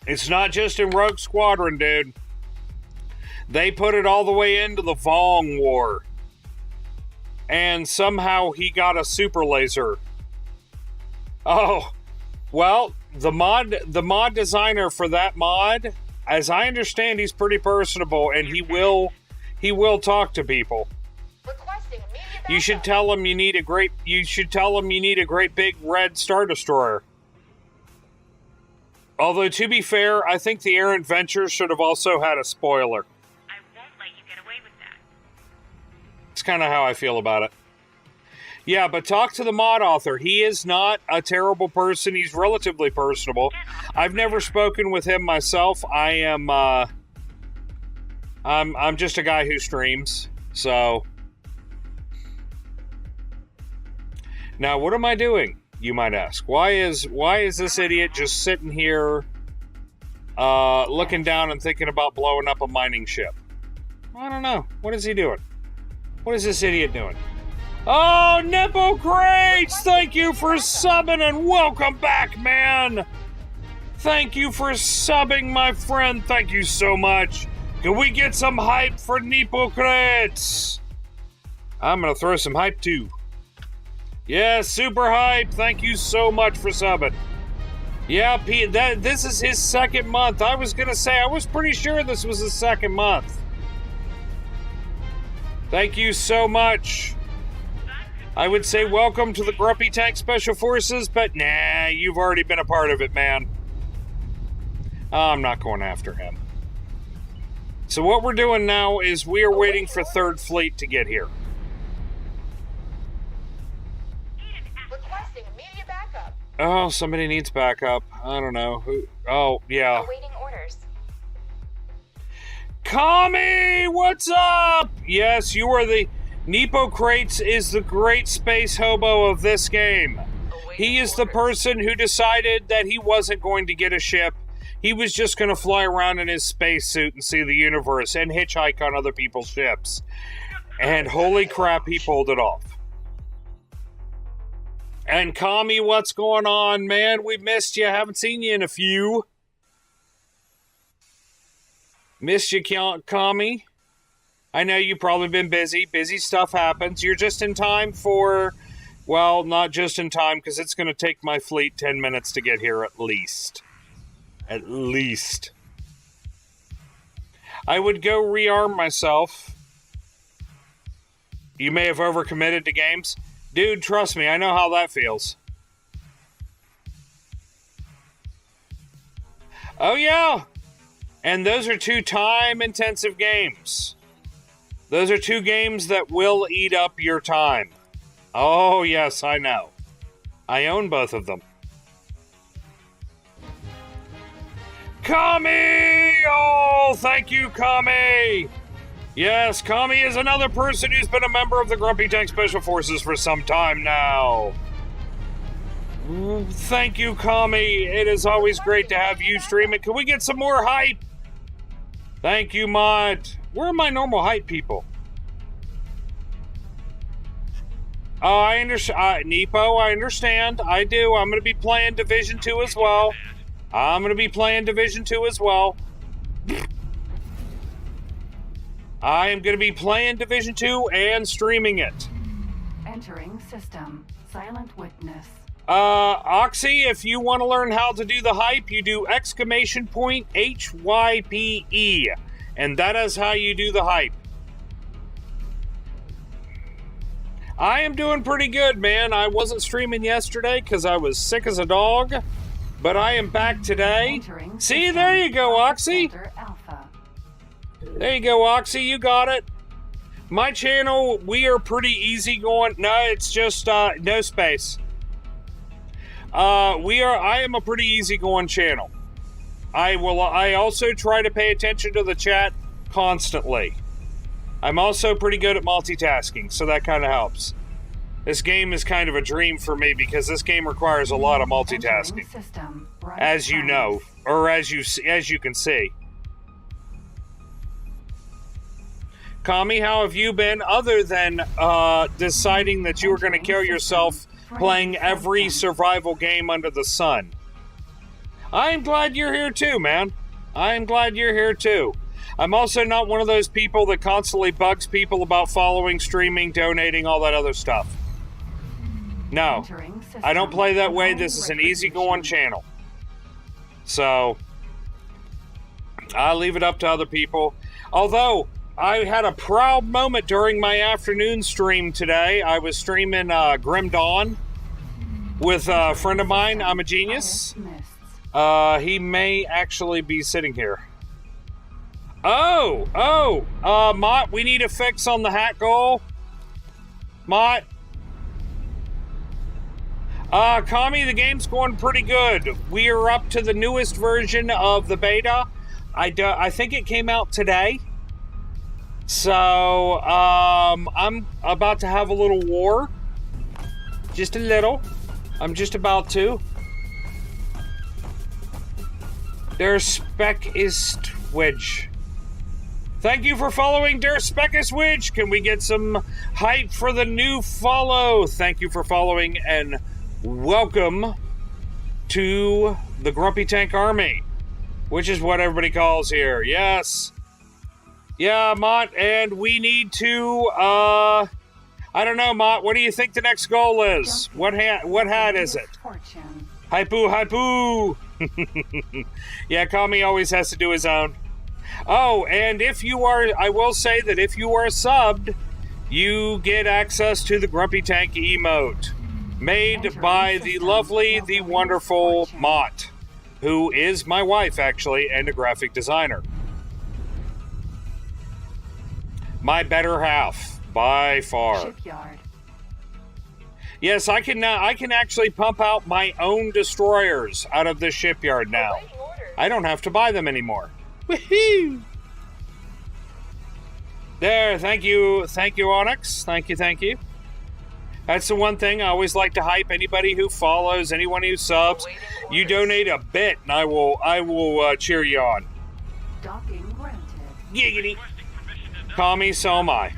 It's not just in Rogue Squadron, dude. They put it all the way into the Vong War. And somehow he got a super laser. Oh, well, the mod designer for that mod, as I understand, he's pretty personable and he will talk to people. You should tell him you need a great big red Star Destroyer. Although, to be fair, I think the Errant Venture should have also had a spoiler. I won't let you get away with that. It's kind of how I feel about it. Yeah, but talk to the mod author. He is not a terrible person. He's relatively personable. I've never spoken with him myself. I'm just a guy who streams. So now, what am I doing? You might ask. Why is this idiot just sitting here, looking down and thinking about blowing up a mining ship? I don't know. What is he doing? What is this idiot doing? Oh, Nippo Crates! Thank you for subbing and welcome back, man! Thank you for subbing, my friend. Thank you so much. Can we get some hype for Nippo Crates? I'm gonna throw some hype too. Yeah, super hype. Thank you so much for subbing. Yeah, Pete, this is his second month. I was gonna say, I was pretty sure this was his second month. Thank you so much. I would say welcome to the Grumpy Tank Special Forces, but nah, you've already been a part of it, man. I'm not going after him. So what we're doing now is we are waiting for Third Fleet to get here. Requesting immediate backup. Oh, somebody needs backup. I don't know. Who? Oh, yeah. Awaiting orders. Kami, what's up? Yes, you are the... Nippo Crates is the great space hobo of this game. He is the person who decided that he wasn't going to get a ship. He was just going to fly around in his spacesuit and see the universe and hitchhike on other people's ships. And holy crap, he pulled it off. And Kami, what's going on, man? We missed you. Haven't seen you in a few. Missed you, Kami. I know you've probably been busy. Busy stuff happens. You're just in time for... Well, not just in time, because it's going to take my fleet 10 minutes to get here at least. At least. I would go rearm myself. You may have overcommitted to games. Dude, trust me, I know how that feels. Oh, yeah. And those are 2 time-intensive games. Those are 2 games that will eat up your time. Oh, yes, I know. I own both of them. Kami! Oh, thank you, Kami! Yes, Kami is another person who's been a member of the Grumpy Tank Special Forces for some time now. Thank you, Kami. It is always great to have you streaming. Can we get some more hype? Thank you, Mott. Where are my normal hype people? I understand. Nepo, I understand. I do. I'm going to be playing Division 2 as well. I am going to be playing Division 2 and streaming it. Entering system. Silent witness. Oxy, if you want to learn how to do the hype, you do HYPE. And that is how you do the hype. I am doing pretty good, man. I wasn't streaming yesterday because I was sick as a dog. But I am back today. See, there you go, Oxy. There you go, Oxy. You got it. My channel, we are pretty easy going. No, it's just no space. I am a pretty easygoing channel. I also try to pay attention to the chat constantly. I'm also pretty good at multitasking, so that kind of helps. This game is kind of a dream for me because this game requires a lot of multitasking, as you know, or as you can see. Kami, how have you been other than deciding that you were going to kill yourself playing every survival game under the sun? I'm glad you're here too, man. I'm glad you're here too. I'm also not one of those people that constantly bugs people about following, streaming, donating, all that other stuff. No, I don't play that way. This is an easygoing channel. So, I leave it up to other people. Although, I had a proud moment during my afternoon stream today. I was streaming Grim Dawn with a friend of mine. I'm a genius. He may actually be sitting here. Mott, we need a fix on the hat goal. Mott. Kami, the game's going pretty good. We are up to the newest version of the beta. I think it came out today. So, I'm about to have a little war. Just a little. I'm just about to. Der Speck ist Wedge. Thank you for following Der Speck ist Wedge. Can we get some hype for the new follow? Thank you for following and welcome to the Grumpy Tank Army, which is what everybody calls here. Yes. Yeah, Mott, and we need to, I don't know, Mott, what do you think the next goal is? What hat is it? Hypoo. Yeah, Kami always has to do his own. Oh, and I will say that if you are subbed, you get access to the Grumpy Tank emote, made by the lovely, the wonderful Mott, who is my wife, actually, and a graphic designer. My better half, by far. Shipyard. Yes, I can actually pump out my own destroyers out of this shipyard now. I don't have to buy them anymore. Woohoo! There, thank you, Onyx. Thank you. That's the one thing I always like to hype. Anybody who follows, anyone who subs, you donate a bit, and I will cheer you on. Docking granted. Giggity. Kami, so am I.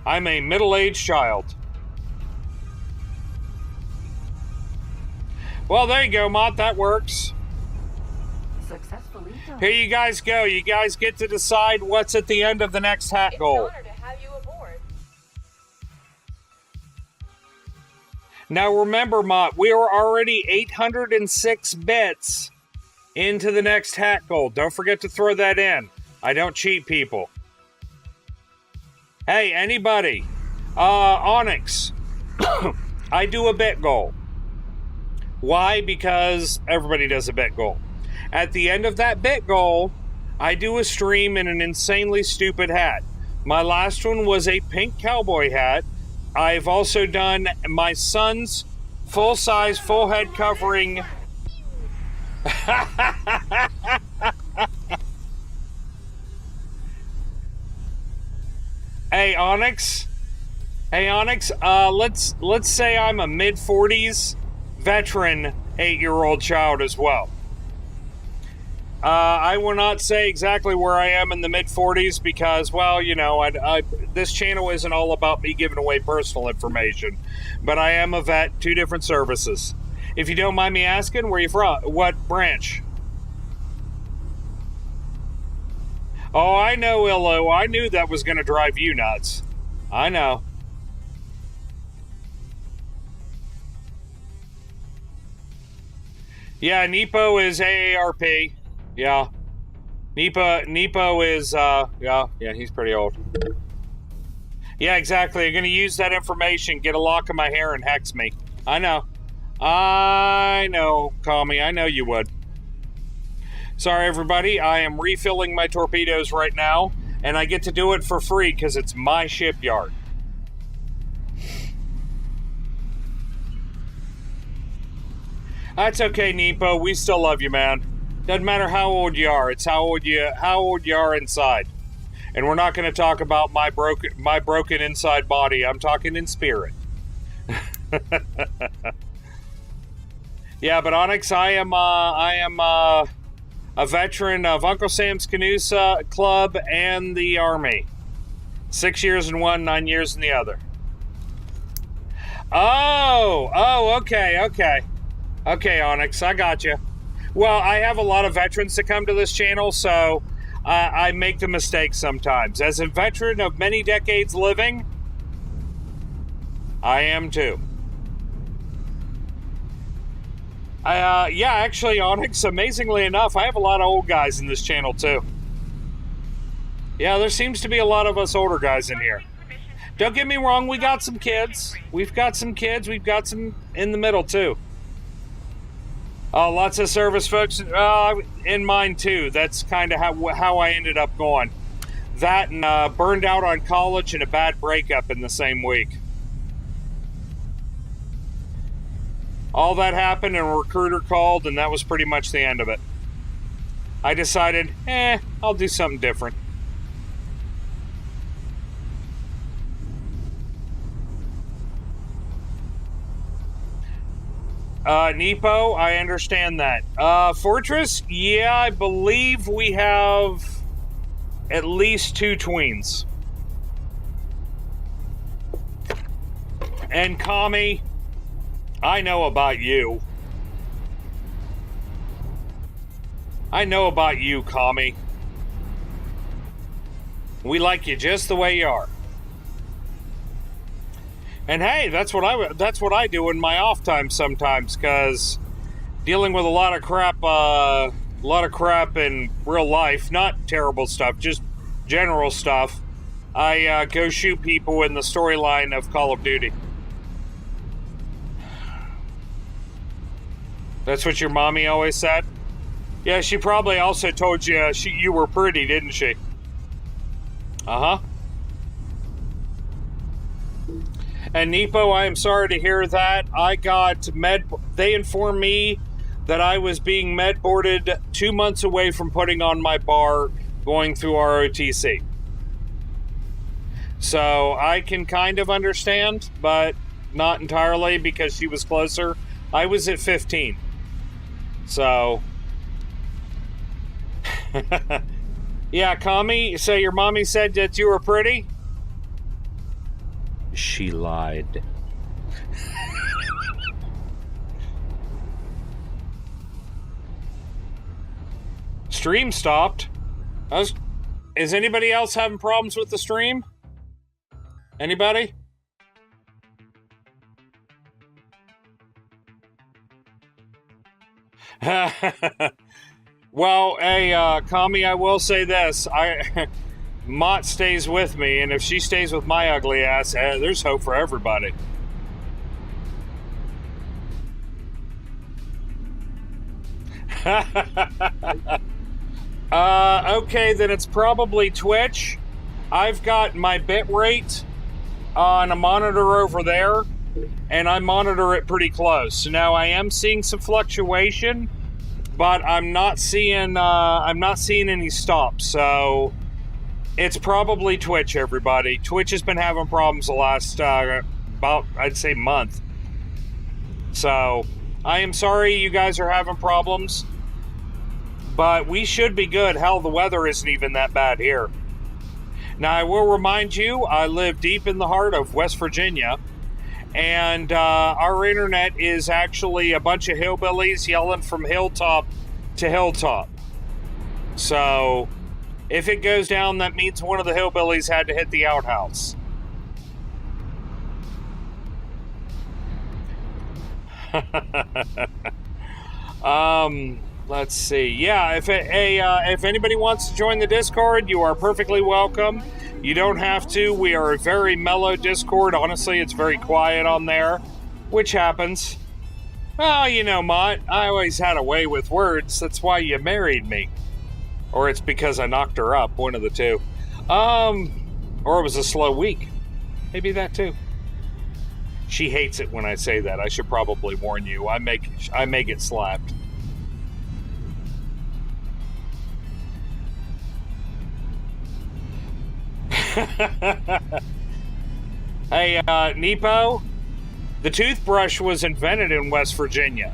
I'm a middle-aged child. Well, there you go, Mott. That works. Successfully done. Here you guys go. You guys get to decide what's at the end of the next hat goal. It's an honor to have you aboard. Now remember, Mott, we are already 806 bits into the next hat goal. Don't forget to throw that in. I don't cheat people. Hey, anybody? Onyx. I do a bit goal. Why? Because everybody does a bit goal. At the end of that bit goal, I do a stream in an insanely stupid hat. My last one was a pink cowboy hat. I've also done my son's full-size, full head covering. Hey Onyx. Let's say I'm a mid-40s veteran 8-year-old child as well. I will not say exactly where I am in the mid-40s because, well, you know, this channel isn't all about me giving away personal information. But I am a vet, 2 different services. If you don't mind me asking, where you from? What branch? Oh, I know, Illo. I knew that was going to drive you nuts. I know. Yeah, Nepo is AARP. Yeah. Nepo is, yeah, he's pretty old. Yeah, exactly. I'm going to use that information, get a lock of my hair, and hex me. I know. Call me. I know you would. Sorry, everybody. I am refilling my torpedoes right now, and I get to do it for free because it's my shipyard. That's okay, Nepo. We still love you, man. Doesn't matter how old you are. It's how old you are inside. And we're not going to talk about my broken inside body. I'm talking in spirit. Yeah, but Onyx, I am a veteran of Uncle Sam's Canoe Club and the Army. 6 years in one, 9 years in the other. Okay, Onyx, I got you. Well, I have a lot of veterans that come to this channel, so I make the mistake sometimes. As a veteran of many decades living, I am too. Yeah, actually, Onyx, amazingly enough, I have a lot of old guys in this channel too. Yeah, there seems to be a lot of us older guys in here. Don't get me wrong, we got some kids. We've got some kids. We've got some in the middle too. Lots of service folks in mine too. That's kind of how I ended up going. That and burned out on college and a bad breakup in the same week. All that happened and a recruiter called, and that was pretty much the end of it. I decided, I'll do something different. Nepo, I understand that. Fortress, yeah, I believe we have at least 2 tweens. And Kami, I know about you. Kami. We like you just the way you are. And hey, that's what I do in my off time sometimes, because dealing with a lot of crap in real life, not terrible stuff, just general stuff. I go shoot people in the storyline of Call of Duty. That's what your mommy always said? Yeah, she probably also told you you were pretty, didn't she? Uh-huh. And Nepo, I am sorry to hear that. They informed me that I was being med boarded 2 months away from putting on my bar going through ROTC. So I can kind of understand, but not entirely because she was closer. I was at 15. So, yeah, Kami, so your mommy said that you were pretty? She lied. Stream stopped. Is anybody else having problems with the stream? Anybody? Well, hey, Kami, I will say this. Mott stays with me, and if she stays with my ugly ass, there's hope for everybody. Okay, then it's probably Twitch. I've got my bit rate on a monitor over there, and I monitor it pretty close. Now I am seeing some fluctuation, but I'm not seeing any stops. So it's probably Twitch, everybody. Twitch has been having problems the last about, I'd say, month. So I am sorry you guys are having problems, but we should be good. Hell, the weather isn't even that bad here. Now, I will remind you, I live deep in the heart of West Virginia, and our internet is actually a bunch of hillbillies yelling from hilltop to hilltop. So, if it goes down, that means one of the hillbillies had to hit the outhouse. Let's see. Yeah, if anybody wants to join the Discord, you are perfectly welcome. You don't have to. We are a very mellow Discord. Honestly, it's very quiet on there, which happens. Well, you know, Mott, I always had a way with words. That's why you married me. Or it's because I knocked her up, one of the two. Or it was a slow week. Maybe that too. She hates it when I say that. I should probably warn you. I may get slapped. Hey, Nepo, the toothbrush was invented in West Virginia.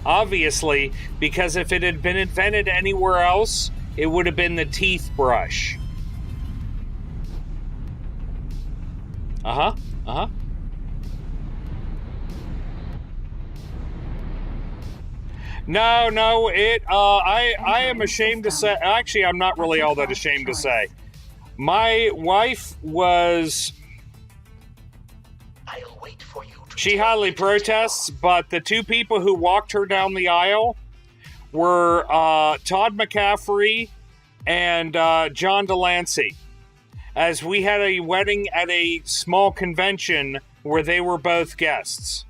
Obviously, because if it had been invented anywhere else, it would have been the teeth brush. No, I am ashamed to say, actually, I'm not really all that ashamed to say. My wife was, I'll wait for you to she highly protests, but the two people who walked her down the aisle were Todd McCaffrey and John Delancey, as we had a wedding at a small convention where they were both guests.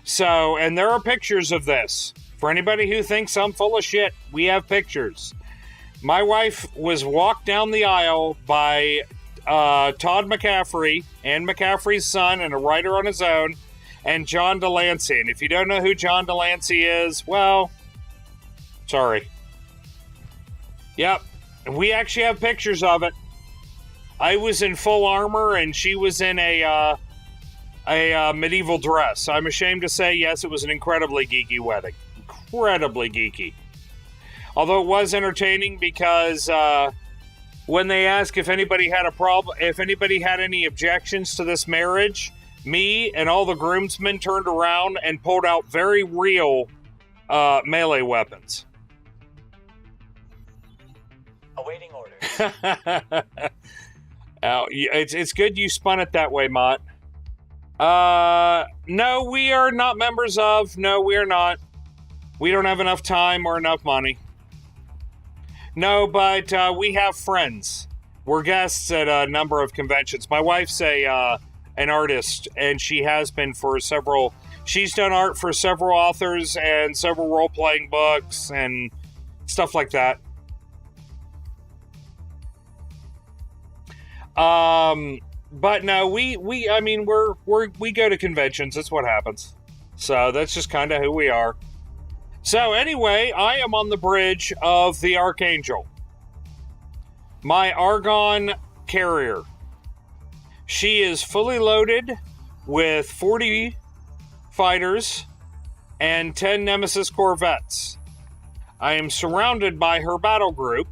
So, and there are pictures of this. For anybody who thinks I'm full of shit, we have pictures. My wife was walked down the aisle by Todd McCaffrey and McCaffrey's son and a writer on his own, and John Delancey. And if you don't know who John Delancey is, well, sorry. Yep, we actually have pictures of it. I was in full armor and she was in a medieval dress. I'm ashamed to say, yes, it was an incredibly geeky wedding. Incredibly geeky. Although it was entertaining because when they asked if anybody had a problem, if anybody had any objections to this marriage, me and all the groomsmen turned around and pulled out very real melee weapons. awaiting orders. It's good you spun it that way, Mott. No, we are not members of. No, we are not. We don't have enough time or enough money. No, but we have friends. We're guests at a number of conventions. My wife's an artist, and she has been for several. She's done art for several authors and several role-playing books and stuff like that. But no, we go to conventions. That's what happens. So that's just kind of who we are. So anyway, I am on the bridge of the Archangel. My Argon carrier. She is fully loaded with 40 fighters and 10 Nemesis corvettes. I am surrounded by her battle group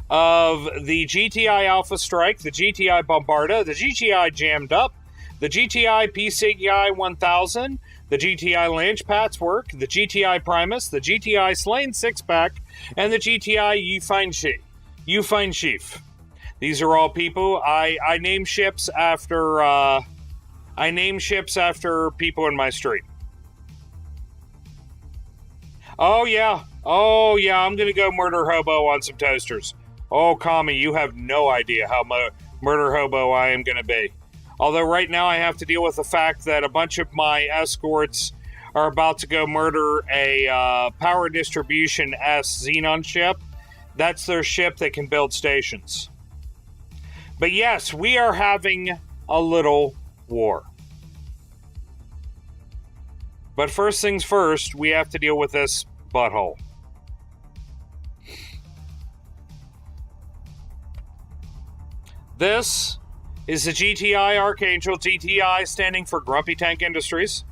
of the GTI Alpha Strike, the GTI Bombarda, the GTI Jammed Up, the GTI PCI 1000, the GTI Lange Patchwork, the GTI Primus, the GTI Slain Six-Pack, and the GTI You Find Chief. These are all people. I name ships after people in my stream. Oh, yeah. Oh, yeah, I'm going to go murder hobo on some toasters. Oh, Kami, you have no idea how murder hobo I am going to be. Although right now I have to deal with the fact that a bunch of my escorts are about to go murder a Power Distribution S Xenon ship. That's their ship that can build stations. But yes, we are having a little war. But first things first, we have to deal with this butthole. This is the GTI Archangel, GTI standing for Grumpy Tank Industries.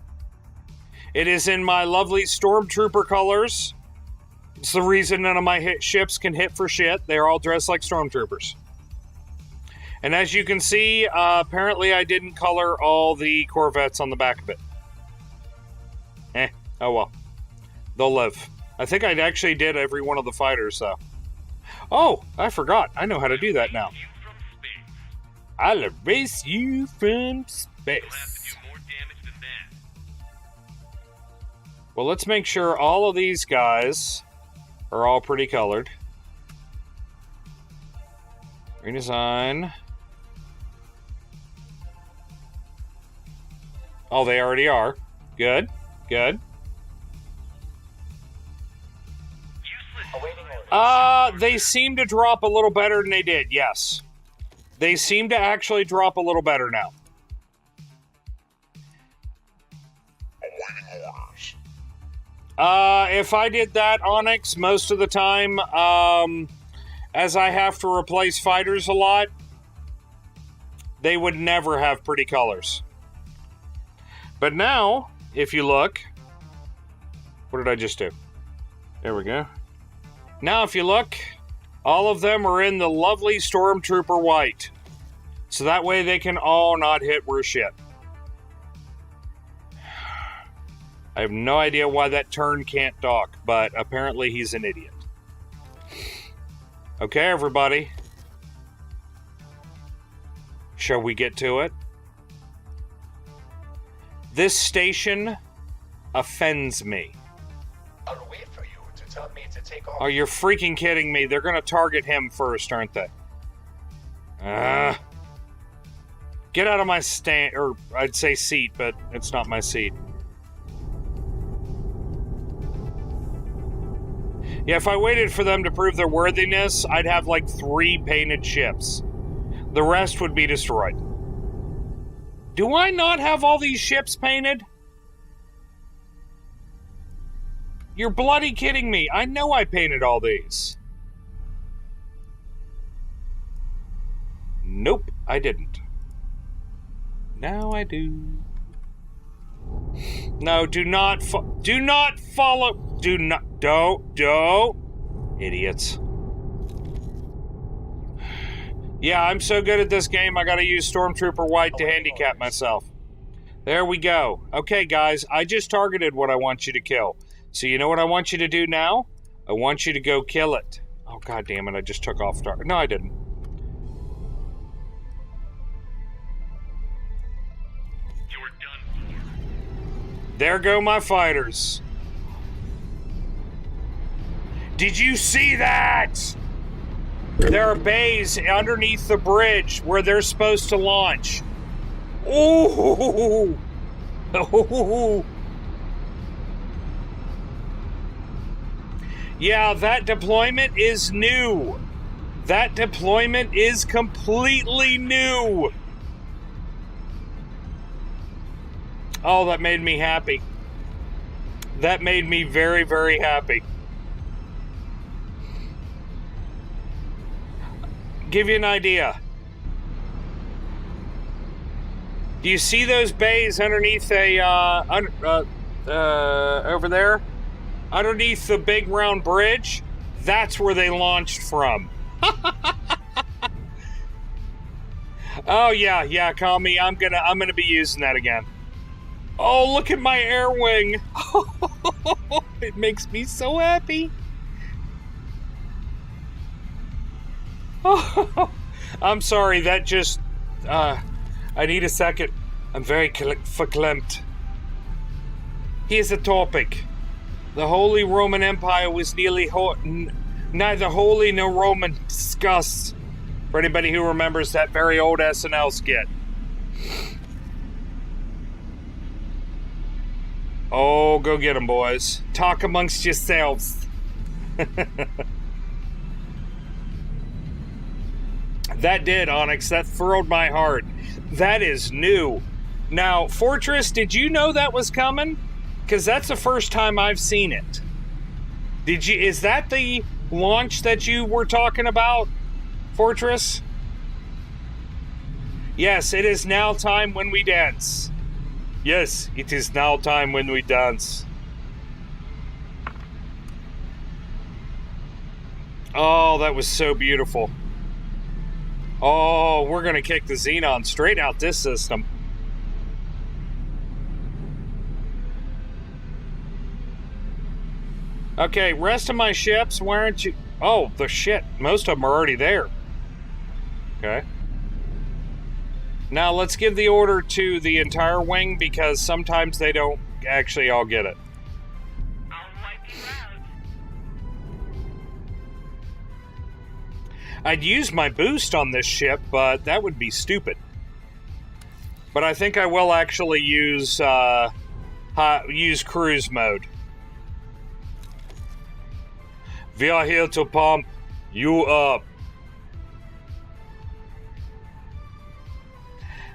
It is in my lovely Stormtrooper colors. It's the reason none of my ships can hit for shit. They're all dressed like Stormtroopers. And as you can see, apparently I didn't color all the Corvettes on the back of it. Oh well. They'll live. I think I actually did every one of the fighters, though. Oh, I forgot. I know how to do that now. I'll erase you from space. Well, let's make sure all of these guys are all pretty colored. Redesign. Oh, they already are. Good. Good. They seem to drop a little better than they did, yes. They seem to actually drop a little better now. Awaiting orders. If I did that, Onyx, most of the time, as I have to replace fighters a lot, they would never have pretty colors. But now, if you look, what did I just do? There we go. Now, if you look, all of them are in the lovely Stormtrooper white. So that way they can all not hit worse shit. I have no idea why that turn can't dock, but apparently he's an idiot. Okay, everybody. Shall we get to it? This station offends me. I'll wait for you to tell me to take off. Oh, you're freaking kidding me. They're going to target him first, aren't they? Get out of my stand, or I'd say seat, but it's not my seat. Yeah, if I waited for them to prove their worthiness, I'd have like 3 painted ships. The rest would be destroyed. Do I not have all these ships painted? You're bloody kidding me. I know I painted all these. Nope, I didn't. Now I do. No, don't follow. Don't. Idiots. Yeah, I'm so good at this game, I gotta use Stormtrooper White to handicap myself. There we go. Okay, guys, I just targeted what I want you to kill. So you know what I want you to do now? I want you to go kill it. Oh, god damn it, I just took off target. No, I didn't. You're done for. There go my fighters. Did you see that? There are bays underneath the bridge where they're supposed to launch. Ooh! Ooh! Yeah, that deployment is new. That deployment is completely new. Oh, that made me happy. That made me very, very happy. Give you an idea. Do you see those bays underneath over there? Underneath the big round bridge? That's where they launched from. Oh yeah, Kami, I'm gonna be using that again. Oh, look at my air wing. It makes me so happy. Oh, I'm sorry, that just, I need a second. I'm very verklempt. Here's the topic. The Holy Roman Empire was neither holy nor Roman. Discuss. For anybody who remembers that very old SNL skit. Oh, go get 'em, boys. Talk amongst yourselves. That did, Onyx. That thrilled my heart. That is new. Now, Fortress, did you know that was coming? Because that's the first time I've seen it. Did you? Is that the launch that you were talking about, Fortress? Yes, it is now time when we dance. Yes, it is now time when we dance. Oh, that was so beautiful. Oh, we're going to kick the Xenon straight out this system. Okay, rest of my ships, why aren't you... Oh, the shit. Most of them are already there. Okay. Now, let's give the order to the entire wing, because sometimes they don't actually all get it. I'll wipe you out. I'd use my boost on this ship, but that would be stupid. But I think I will actually use cruise mode. We are here to pump you up.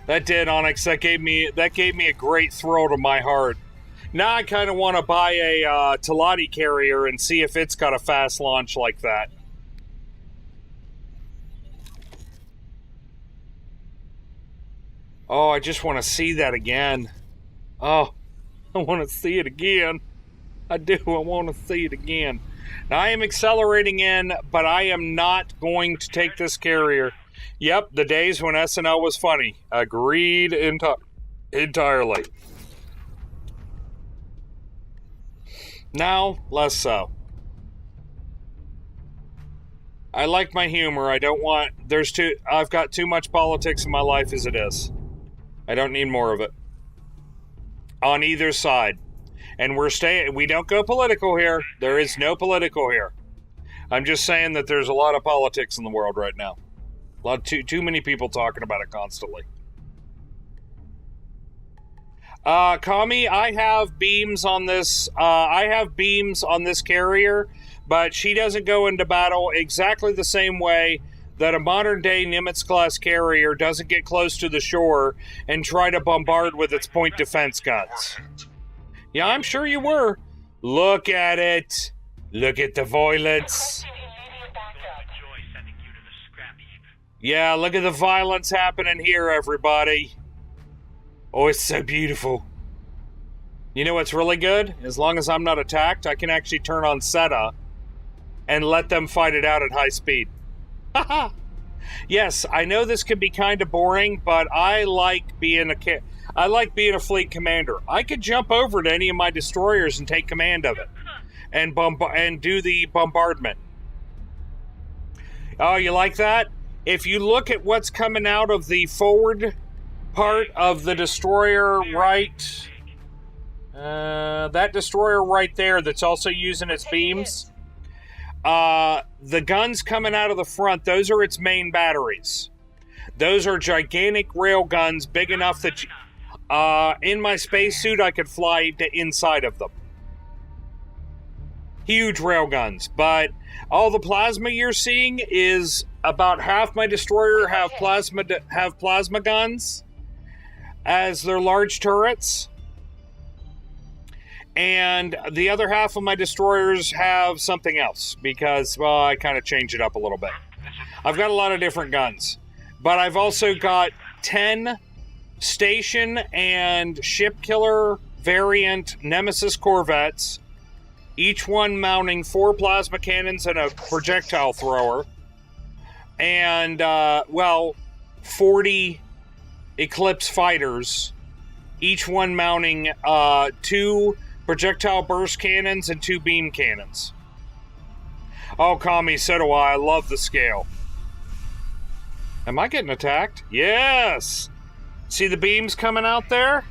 That did, Onyx. That gave me a great thrill to my heart. Now I kind of want to buy a Teladi carrier and see if it's got a fast launch like that. Oh, I just want to see that again. Oh, I want to see it again. I do. I want to see it again. Now, I am accelerating in, but I am not going to take this carrier. Yep, the days when SNL was funny. Agreed entirely. Now, less so. I like my humor. I don't want... I've got too much politics in my life as it is. I don't need more of it. On either side. And we don't go political here. There is no political here. I'm just saying that there's a lot of politics in the world right now. Too many people talking about it constantly. Kami, I have beams on this. I have beams on this carrier, but she doesn't go into battle exactly the same way that a modern-day Nimitz-class carrier doesn't get close to the shore and try to bombard with its point defense guns. Yeah, I'm sure you were. Look at it. Look at the violence. Yeah, look at the violence happening here, everybody. Oh, it's so beautiful. You know what's really good? As long as I'm not attacked, I can actually turn on SETA and let them fight it out at high speed. Haha. Yes, I know this can be kind of boring, but I like being a fleet commander. I could jump over to any of my destroyers and take command of it, and do the bombardment. Oh, you like that? If you look at what's coming out of the forward part of the destroyer, right? That destroyer right there that's also using its beams. The guns coming out of the front, those are its main batteries. Those are gigantic rail guns, big enough that in my spacesuit I could fly inside of them. Huge rail guns, but all the plasma you're seeing is about half my destroyer have plasma guns as their large turrets. And the other half of my destroyers have something else because, well, I kind of change it up a little bit. I've got a lot of different guns, but I've also got 10 station and ship killer variant Nemesis corvettes, each one mounting 4 plasma cannons and a projectile thrower, and, 40 Eclipse fighters, each one mounting 2 projectile burst cannons and 2 beam cannons. Oh, Kami, so do I. I love the scale. Am I getting attacked? Yes! See the beams coming out there?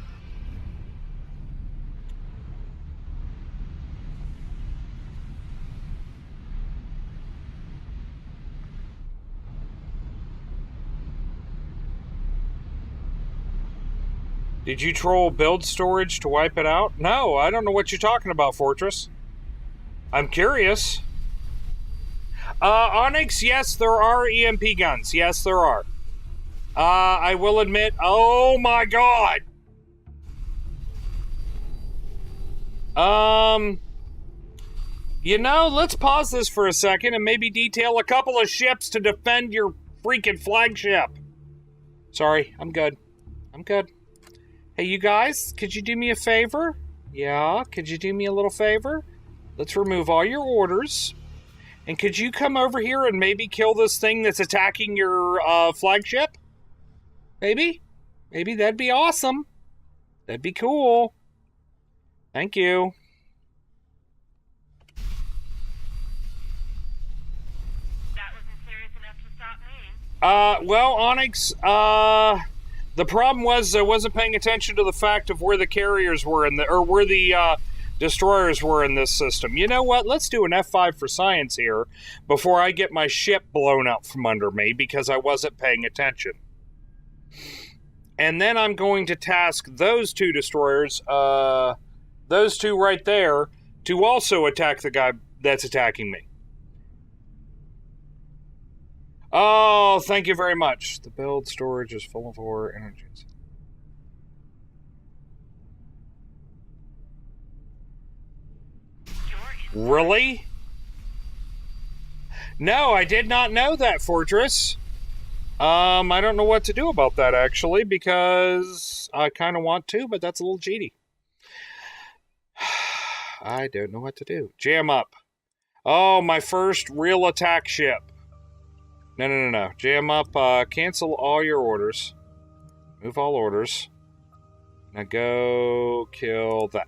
Did you troll build storage to wipe it out? No, I don't know what you're talking about, Fortress. I'm curious. Onyx, yes, there are EMP guns. Yes, there are. I will admit, oh my god! You know, let's pause this for a second and maybe detail a couple of ships to defend your freaking flagship. Sorry, I'm good. I'm good. Hey, you guys, could you do me a favor? Yeah, could you do me a little favor? Let's remove all your orders. And could you come over here and maybe kill this thing that's attacking your flagship? Maybe? Maybe that'd be awesome. That'd be cool. Thank you. That wasn't serious enough to stop me. Well, Onyx, the problem was I wasn't paying attention to the fact of where the carriers were or where the, destroyers were in this system. You know what? Let's do an F5 for science here before I get my ship blown up from under me because I wasn't paying attention. And then I'm going to task those two destroyers, those two right there, to also attack the guy that's attacking me. Oh, thank you very much. The build storage is full of ore energies. Really? No, I did not know that, Fortress. I don't know what to do about that, actually, because I kind of want to, but that's a little cheaty. I don't know what to do. Jam up. Oh, my first real attack ship. No. Jam up, cancel all your orders. Move all orders. Now go kill that.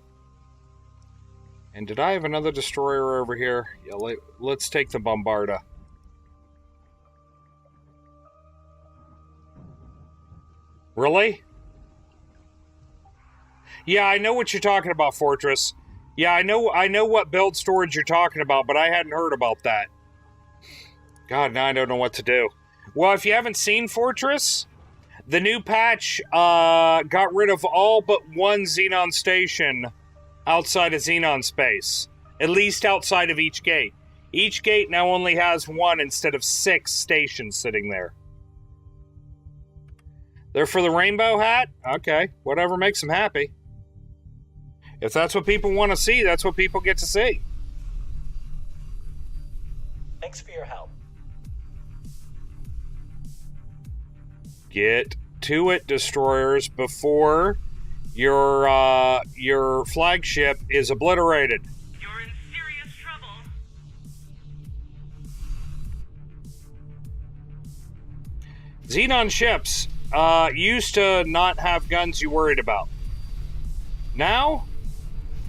And did I have another destroyer over here? Yeah, let's take the Bombarda. Really? Yeah, I know what you're talking about, Fortress. Yeah, I know what build storage you're talking about, but I hadn't heard about that. God, now I don't know what to do. Well, if you haven't seen Fortress, the new patch got rid of all but one Xenon station outside of Xenon space. At least outside of each gate. Each gate now only has one instead of 6 stations sitting there. They're for the rainbow hat? Okay, whatever makes them happy. If that's what people want to see, that's what people get to see. Thanks for your help. Get to it, destroyers, before your flagship is obliterated. You're in serious trouble. Xenon ships used to not have guns you worried about. Now,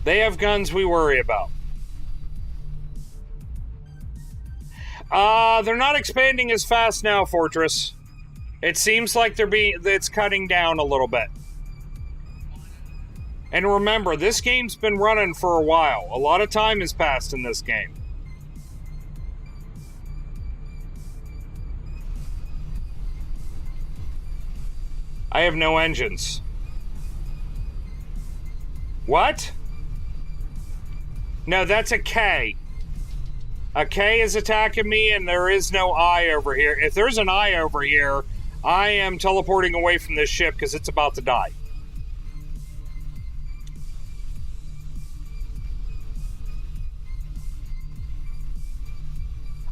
they have guns we worry about. They're not expanding as fast now, Fortress. It seems like it's cutting down a little bit. And remember, this game's been running for a while. A lot of time has passed in this game. I have no engines. What? No, that's a K. A K is attacking me and there is no I over here. If there's an I over here, I am teleporting away from this ship because it's about to die.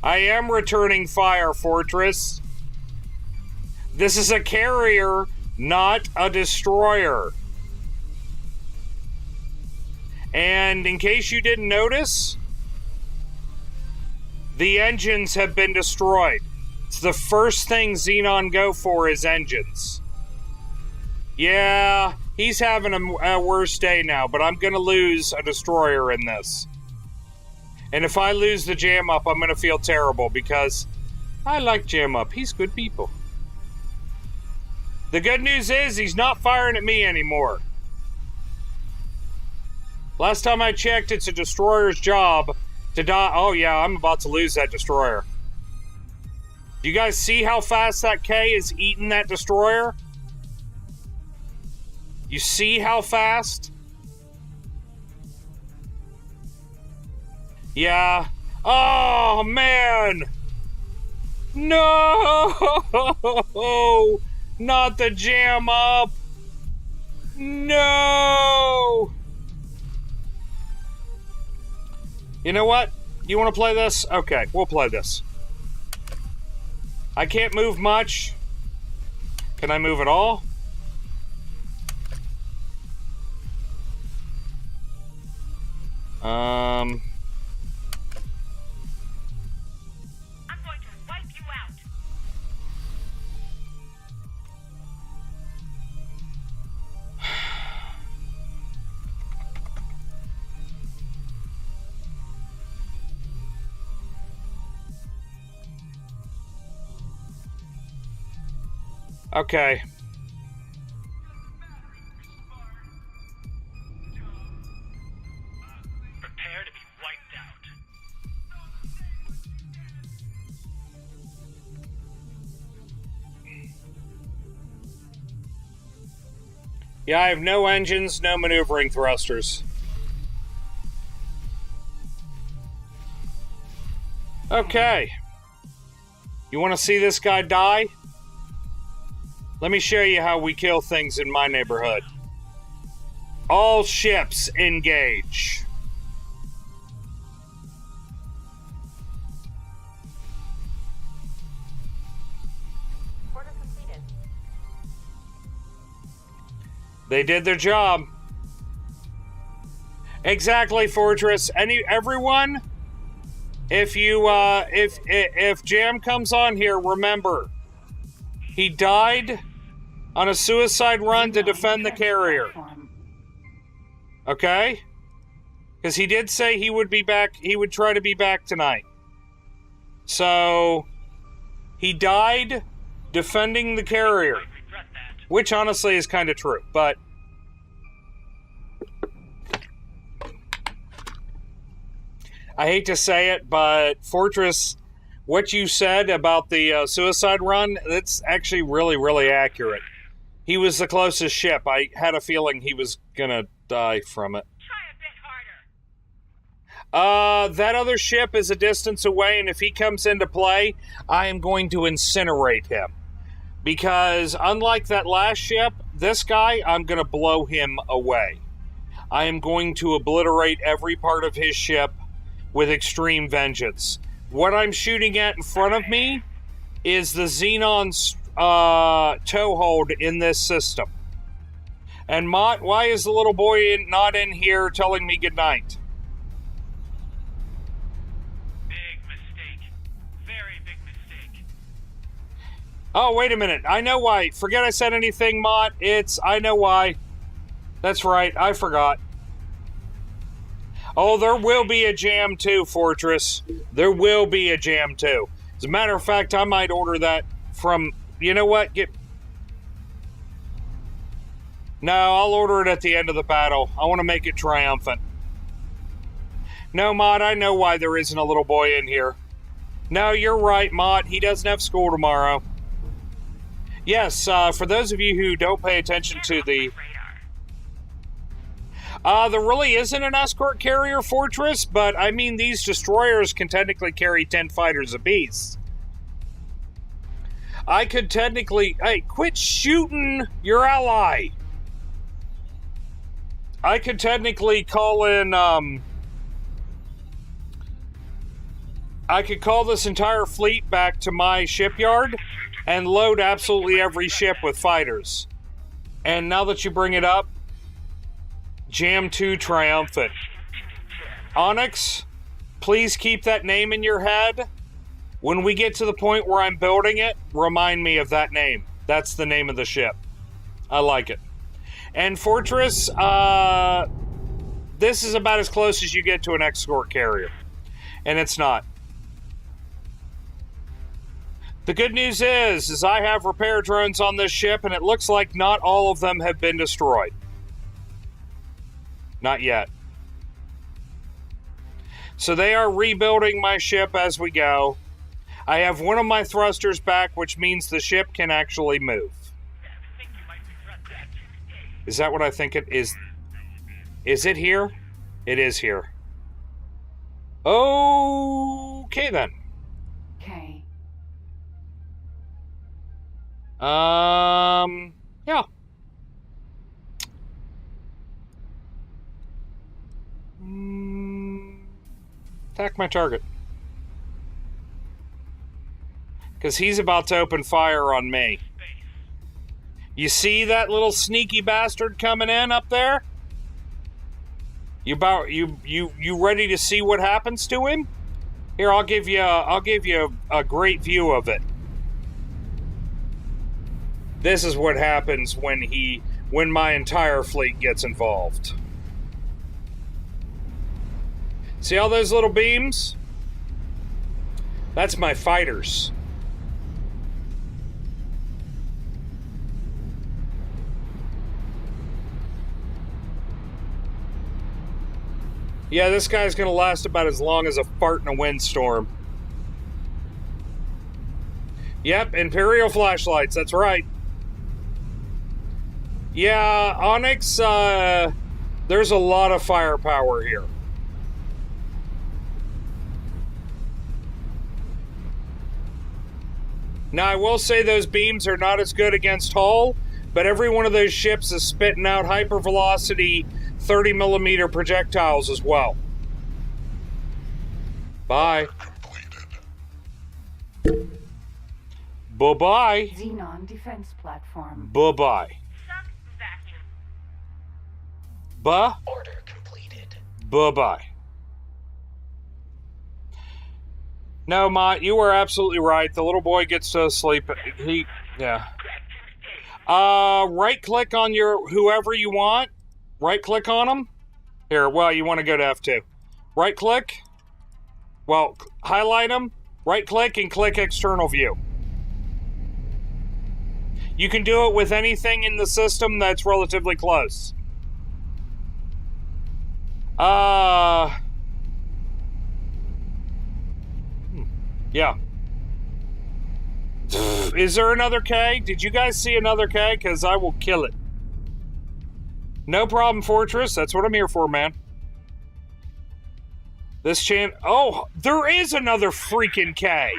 I am returning fire, Fortress. This is a carrier, not a destroyer. And in case you didn't notice, the engines have been destroyed. It's the first thing Xenon go for is engines. Yeah, he's having a worse day now, but I'm going to lose a destroyer in this. And if I lose the Jam Up, I'm going to feel terrible because I like Jam Up. He's good people. The good news is he's not firing at me anymore. Last time I checked, it's a destroyer's job to die. Oh yeah, I'm about to lose that destroyer. Do you guys see how fast that K is eating that destroyer? You see how fast? Yeah. Oh, man! No! Not the jam up! No! You know what? You want to play this? Okay, we'll play this. I can't move much. Can I move at all? I'm going to wipe you out. Okay. Prepare to be wiped out. Yeah, I have no engines, no maneuvering thrusters. Okay. You want to see this guy die? Let me show you how we kill things in my neighborhood. All ships engage. Order completed. They did their job. Exactly, Fortress. Everyone, if Jam comes on here, remember, he died on a suicide run to defend the carrier. Okay? Because he did say he would be back, he would try to be back tonight. So, he died defending the carrier. Regret that. Which honestly is kind of true, but I hate to say it, but Fortress, what you said about the suicide run, that's actually really, really accurate. He was the closest ship. I had a feeling he was gonna die from it. Try a bit harder. That other ship is a distance away, and if he comes into play, I am going to incinerate him. Because unlike that last ship, this guy, I'm going to blow him away. I am going to obliterate every part of his ship with extreme vengeance. What I'm shooting at in front of me is the Xenon's toehold in this system. And Mott, why is the little boy not in here telling me goodnight? Big mistake. Very big mistake. Oh, wait a minute. I know why. Forget I said anything, Mott. I know why. That's right. I forgot. Oh, there will be a jam too, Fortress. There will be a jam too. As a matter of fact, I might order that from... You know what? No, I'll order it at the end of the battle. I want to make it triumphant. No, Mott, I know why there isn't a little boy in here. No, you're right, Mott. He doesn't have school tomorrow. Yes, for those of you who don't pay attention to the... there really isn't an escort carrier, Fortress, but I mean, these destroyers can technically carry 10 fighters apiece. I could technically... Hey, quit shooting your ally! I could technically call in, I could call this entire fleet back to my shipyard and load absolutely every ship with fighters. And now that you bring it up, Jam 2 Triumphant. Onyx, please keep that name in your head. When we get to the point where I'm building it, remind me of that name. That's the name of the ship. I like it. And Fortress, this is about as close as you get to an escort carrier. And it's not. The good news is I have repair drones on this ship, and it looks like not all of them have been destroyed. Not yet. So they are rebuilding my ship as we go. I have one of my thrusters back, which means the ship can actually move. I think you might regret that. Is that what I think it is? Is it here? It is here. Okay, then. K. Yeah. Attack my target. Because he's about to open fire on me. You see that little sneaky bastard coming in up there? You ready to see what happens to him? Here, I'll give you a great view of it. This is what happens when my entire fleet gets involved. See all those little beams? That's my fighters. Yeah, this guy's gonna last about as long as a fart in a windstorm. Yep, Imperial flashlights, that's right. Yeah, Onyx, there's a lot of firepower here. Now, I will say those beams are not as good against Hull, but every one of those ships is spitting out hypervelocity 30mm projectiles as well. Bye. Completed. Bye-bye. Xenon defense platform. Bye-bye. Suck vacuum. Buh. Order completed. Bye-bye. No, Mott, you were absolutely right. The little boy gets to sleep. Yeah. Right-click on your whoever you want. Right-click on them. Here, well, you want to go to F2. Right-click. Well, highlight them. Right-click and click External View. You can do it with anything in the system that's relatively close. Yeah. Is there another K? Did you guys see another K? Because I will kill it. No problem, Fortress. That's what I'm here for, man. Oh, there is another freaking K.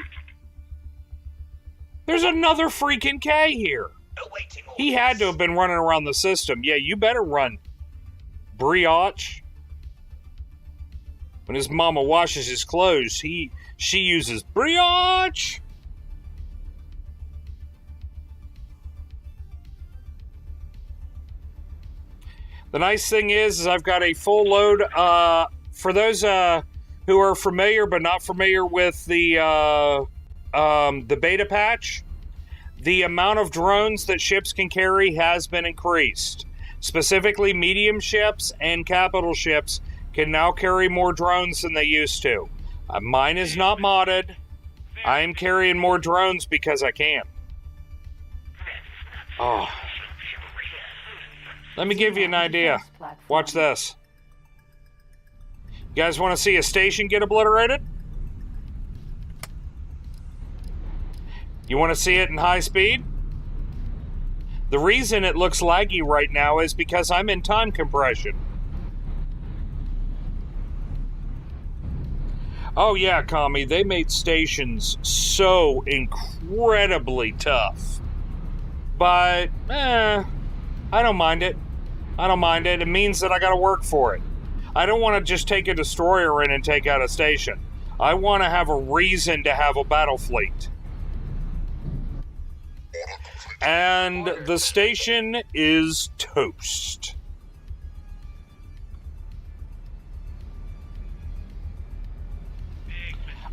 There's another freaking K here. Awaiting orders. He had to have been running around the system. Yeah, you better run. Brioche. When his mama washes his clothes, she uses brioche. The nice thing is I've got a full load. For those who are familiar but not familiar with the beta patch, the amount of drones that ships can carry has been increased. Specifically, medium ships and capital ships can now carry more drones than they used to. Mine is not modded. I am carrying more drones because I can. Oh. Let me give you an idea. Watch this. You guys want to see a station get obliterated? You want to see it in high speed? The reason it looks laggy right now is because I'm in time compression. Oh yeah, Kami, they made stations so incredibly tough. But, I don't mind it. I don't mind it. It means that I gotta work for it. I don't want to just take a destroyer in and take out a station. I want to have a reason to have a battle fleet. And the station is toast.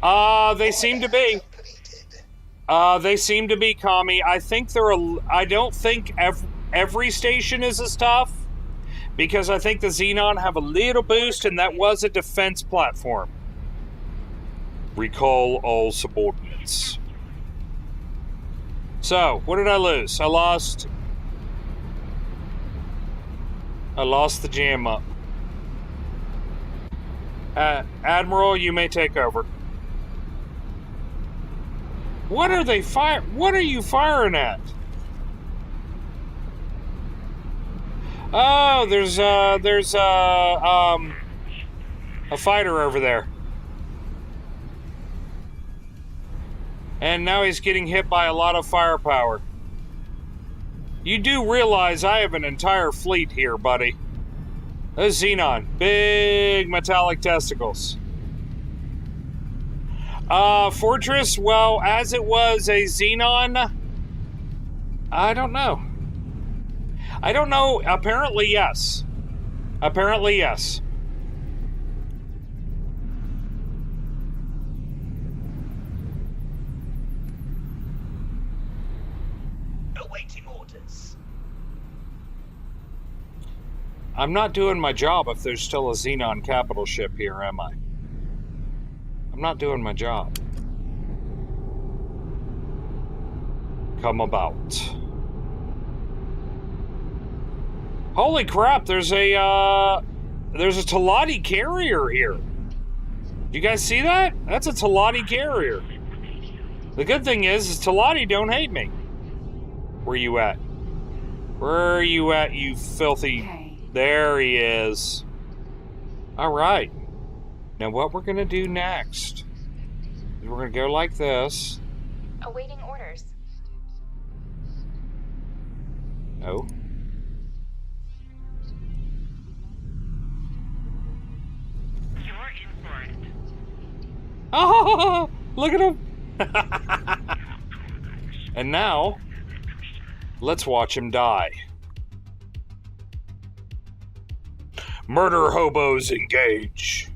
They seem to be. They seem to be, Kami. I think I don't think every station is as tough, because I think the Xenon have a little boost, and that was a defense platform. Recall all subordinates. So, what did I lose? I lost the jam up. Admiral, you may take over. What are they What are you firing at? Oh, there's a fighter over there. And now he's getting hit by a lot of firepower. You do realize I have an entire fleet here, buddy. A Xenon. Big metallic testicles. Fortress, well, as it was a Xenon, I don't know. I don't know. Apparently, yes. Apparently, yes. Awaiting orders. I'm not doing my job if there's still a Xenon capital ship here, am I? I'm not doing my job. Come about. Holy crap, there's a Talati carrier here. You guys see that? That's a Talati carrier. The good thing is Talati don't hate me. Where you at? Where are you at, you filthy... Okay. There he is. Alright. Now what we're gonna do next is we're gonna go like this. Awaiting orders. Oh. You're in for it. Oh, look at him. And now, let's watch him die. Murder hobos engage.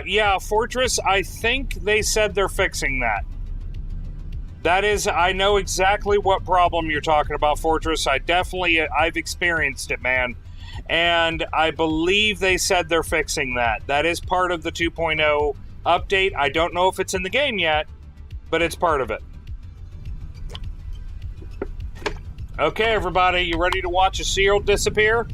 Yeah, Fortress, I think they said they're fixing that. That is, I know exactly what problem you're talking about, Fortress. I've experienced it, man. And I believe they said they're fixing that. That is part of the 2.0 update. I don't know if it's in the game yet, but it's part of it. Okay, everybody, you ready to watch a seal disappear?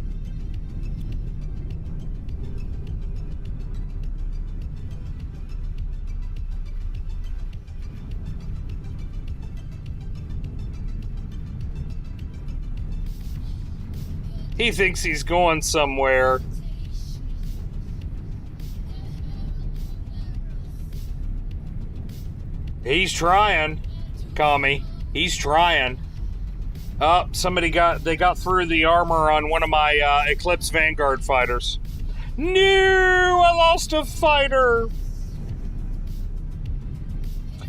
He thinks he's going somewhere. He's trying, Kami. He's trying. Oh, they got through the armor on one of my Eclipse Vanguard fighters. No, I lost a fighter.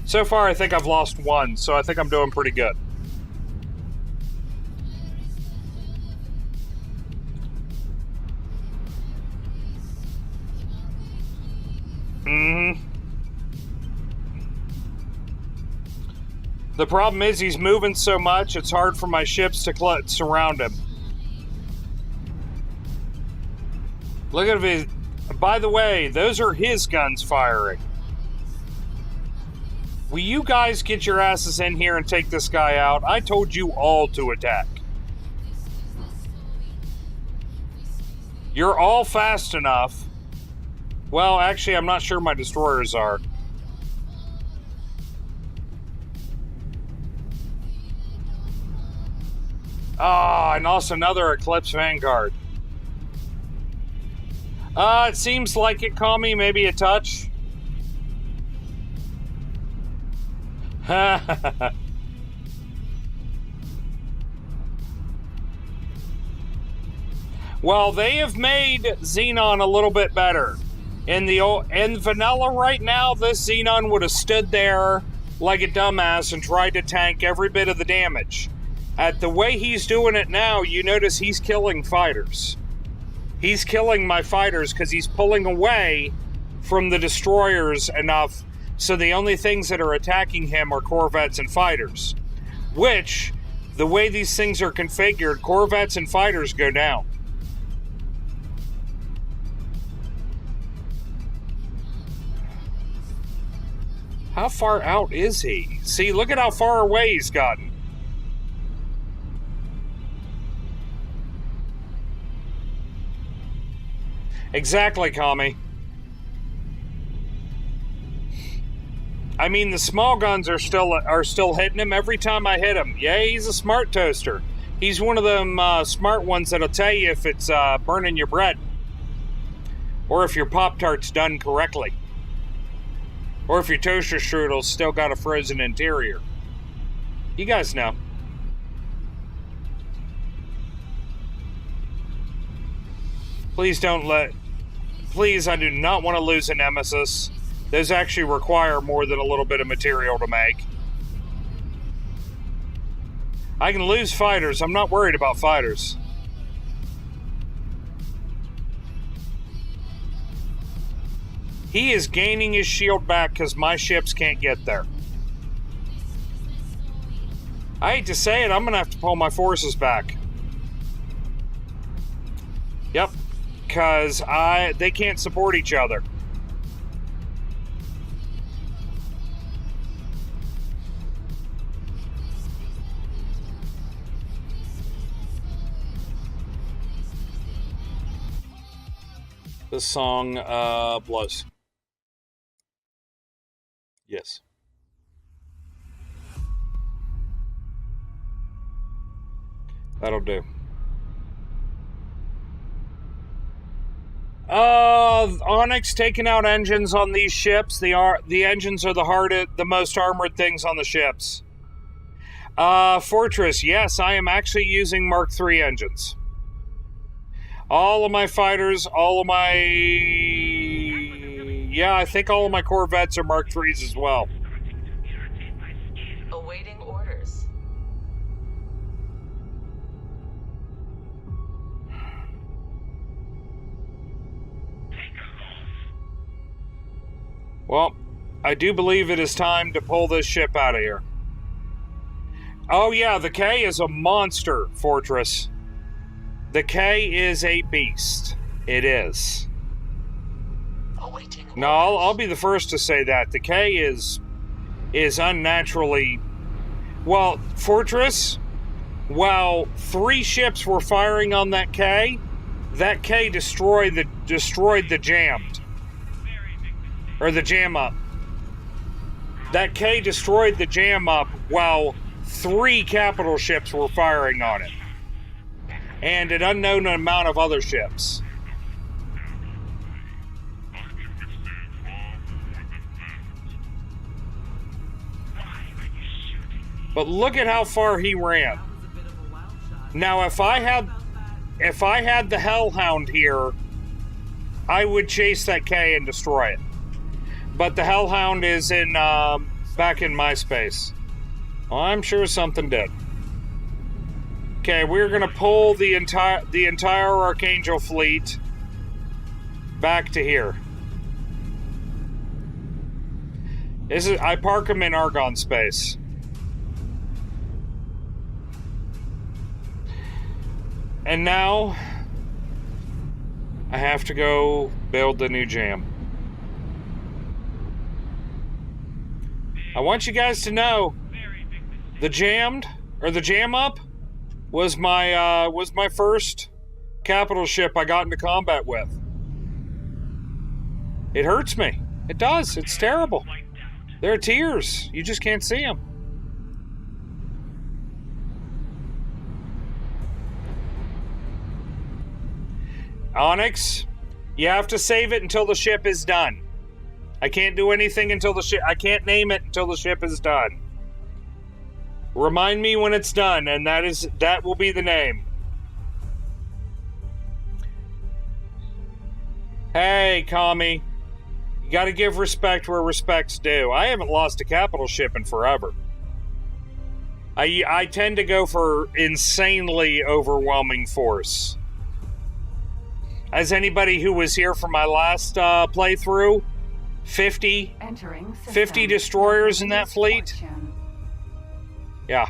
So far, I think I've lost one, so I think I'm doing pretty good. The problem is he's moving so much, it's hard for my ships to surround him. Look at his... By the way, those are his guns firing. Will you guys get your asses in here and take this guy out? I told you all to attack. You're all fast enough. Well, actually, I'm not sure my destroyers are. Ah, and also another Eclipse Vanguard. It seems like it, Kami, maybe a touch. Well, they have made Xenon a little bit better. In vanilla right now, this Xenon would have stood there like a dumbass and tried to tank every bit of the damage. At the way he's doing it now, you notice he's killing fighters. He's killing my fighters because he's pulling away from the destroyers enough so the only things that are attacking him are corvettes and fighters. Which, the way these things are configured, corvettes and fighters go down. How far out is he? See, look at how far away he's gotten. Exactly, Kami. I mean, the small guns are still hitting him every time I hit him. Yeah, he's a smart toaster. He's one of them smart ones that'll tell you if it's burning your bread, or if your Pop-Tart's done correctly, or if your toaster strudel's still got a frozen interior. You guys know. Please, I do not want to lose a Nemesis. Those actually require more than a little bit of material to make. I can lose fighters. I'm not worried about fighters. He is gaining his shield back because my ships can't get there. I hate to say it, I'm going to have to pull my forces back. Yep. Because they can't support each other. This song blows. Yes. That'll do. Onyx taking out engines on these ships. The engines are the most armored things on the ships. Fortress, yes, I am actually using Mark III engines. All of my fighters, I think all of my Corvettes are Mark IIIs as well. Awaiting orders. Well, I do believe it is time to pull this ship out of here. Oh yeah, the K is a monster, Fortress. The K is a beast. It is. Awaiting No, I'll be the first to say that. The K is unnaturally... Well, Fortress, while 3 ships were firing on that K destroyed the jammed. Or the jam up. That K destroyed the jam up while 3 capital ships were firing on it. And an unknown amount of other ships. But look at how far he ran. Now, if I had the Hellhound here, I would chase that K and destroy it. But the Hellhound is back in my space. Well, I'm sure something did. Okay, we're gonna pull the entire Archangel fleet back to here. I park them in Argon space. And now I have to go build the new jam. I want you guys to know the jam up was my first capital ship I got into combat with. It hurts me. It does. It's terrible. There are tears. You just can't see them. Onyx, you have to save it until the ship is done. I can't do anything until I can't name it until the ship is done. Remind me when it's done, and that will be the name. Hey, Kami. You gotta give respect where respect's due. I haven't lost a capital ship in forever. I tend to go for insanely overwhelming force. As anybody who was here for my last playthrough, 50 destroyers in that fleet. Yeah.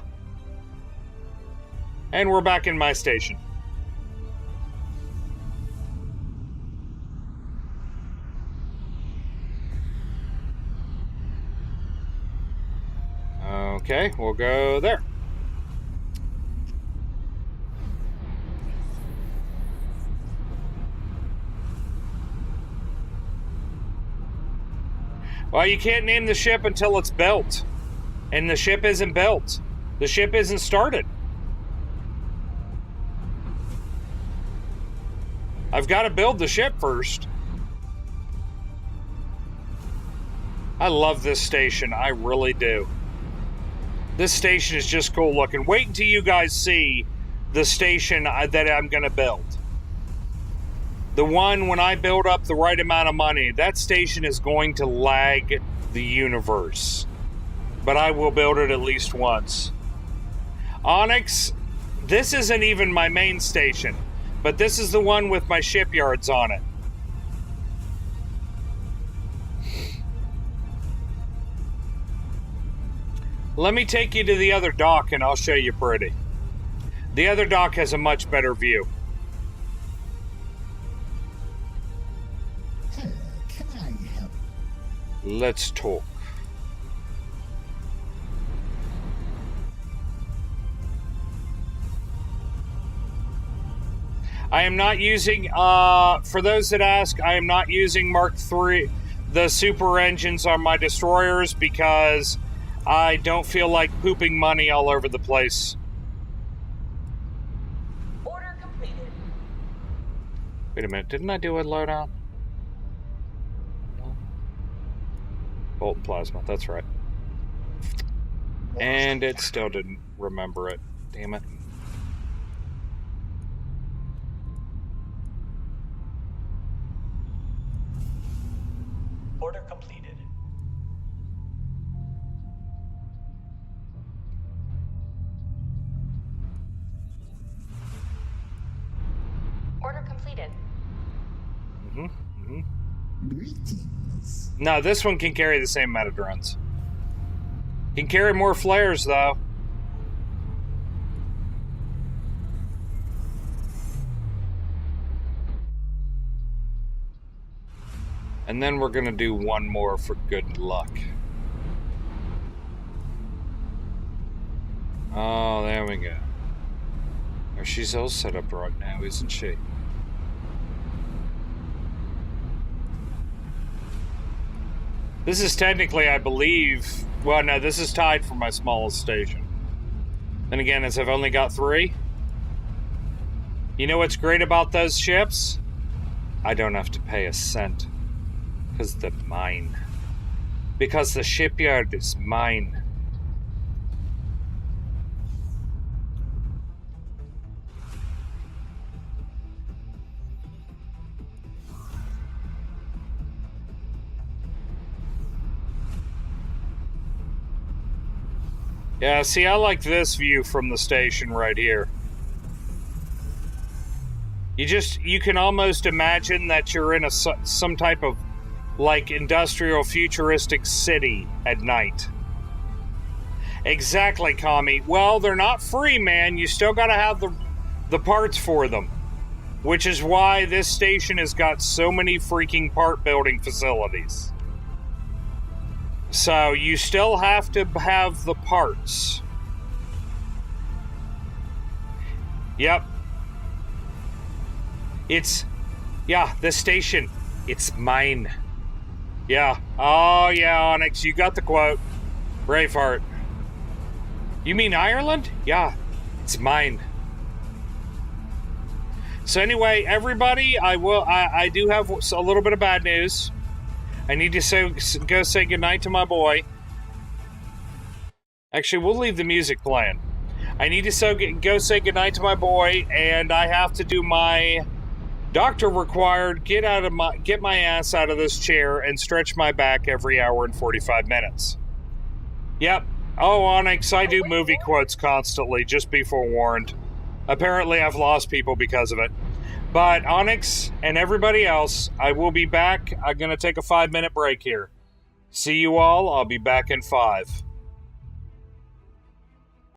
And we're back in my station. Okay, we'll go there. Well, you can't name the ship until it's built. And the ship isn't built. The ship isn't started. I've got to build the ship first. I love this station. I really do. This station is just cool looking. Wait until you guys see the station that I'm going to build. The one when I build up the right amount of money, that station is going to lag the universe. But I will build it at least once. Onyx, this isn't even my main station, but this is the one with my shipyards on it. Let me take you to the other dock and I'll show you pretty. The other dock has a much better view. Hello, can I help? Let's talk. I am not using, for those that ask, I am not using Mark III, the super engines on my destroyers because I don't feel like pooping money all over the place. Order completed. Wait a minute, didn't I do a loadout? No. Bolt and plasma, that's right. And it still didn't remember it. Damn it. Order completed. Order completed. Greetings. No, this one can carry the same amount of drones. Can carry more flares, though. And then we're gonna do one more for good luck. Oh, there we go. Oh, she's all set up right now, isn't she? This is technically, I believe... Well, no, this is tied for my smallest station. Then again, as I've only got 3. You know what's great about those ships? I don't have to pay a cent. Because they're mine. Because the shipyard is mine. Yeah, see, I like this view from the station right here. You can almost imagine that you're in some type of like industrial futuristic city at night. Exactly, Kami. Well, they're not free, man. You still gotta have the parts for them. Which is why this station has got so many freaking part building facilities. So you still have to have the parts. Yep. This station, it's mine. Yeah. Oh, yeah, Onyx, you got the quote. Braveheart. You mean Ireland? Yeah, it's mine. So anyway, everybody, I do have a little bit of bad news. I need to go say goodnight to my boy. Actually, we'll leave the music playing. I need to go say goodnight to my boy, and I have to do my doctor required get my ass out of this chair and stretch my back every hour and 45 minutes. Yep. Oh, Onyx, I do movie quotes constantly, just be forewarned. Apparently, I've lost people because of it. But Onyx and everybody else, I will be back. I'm going to take a 5-minute break here. See you all. I'll be back in 5.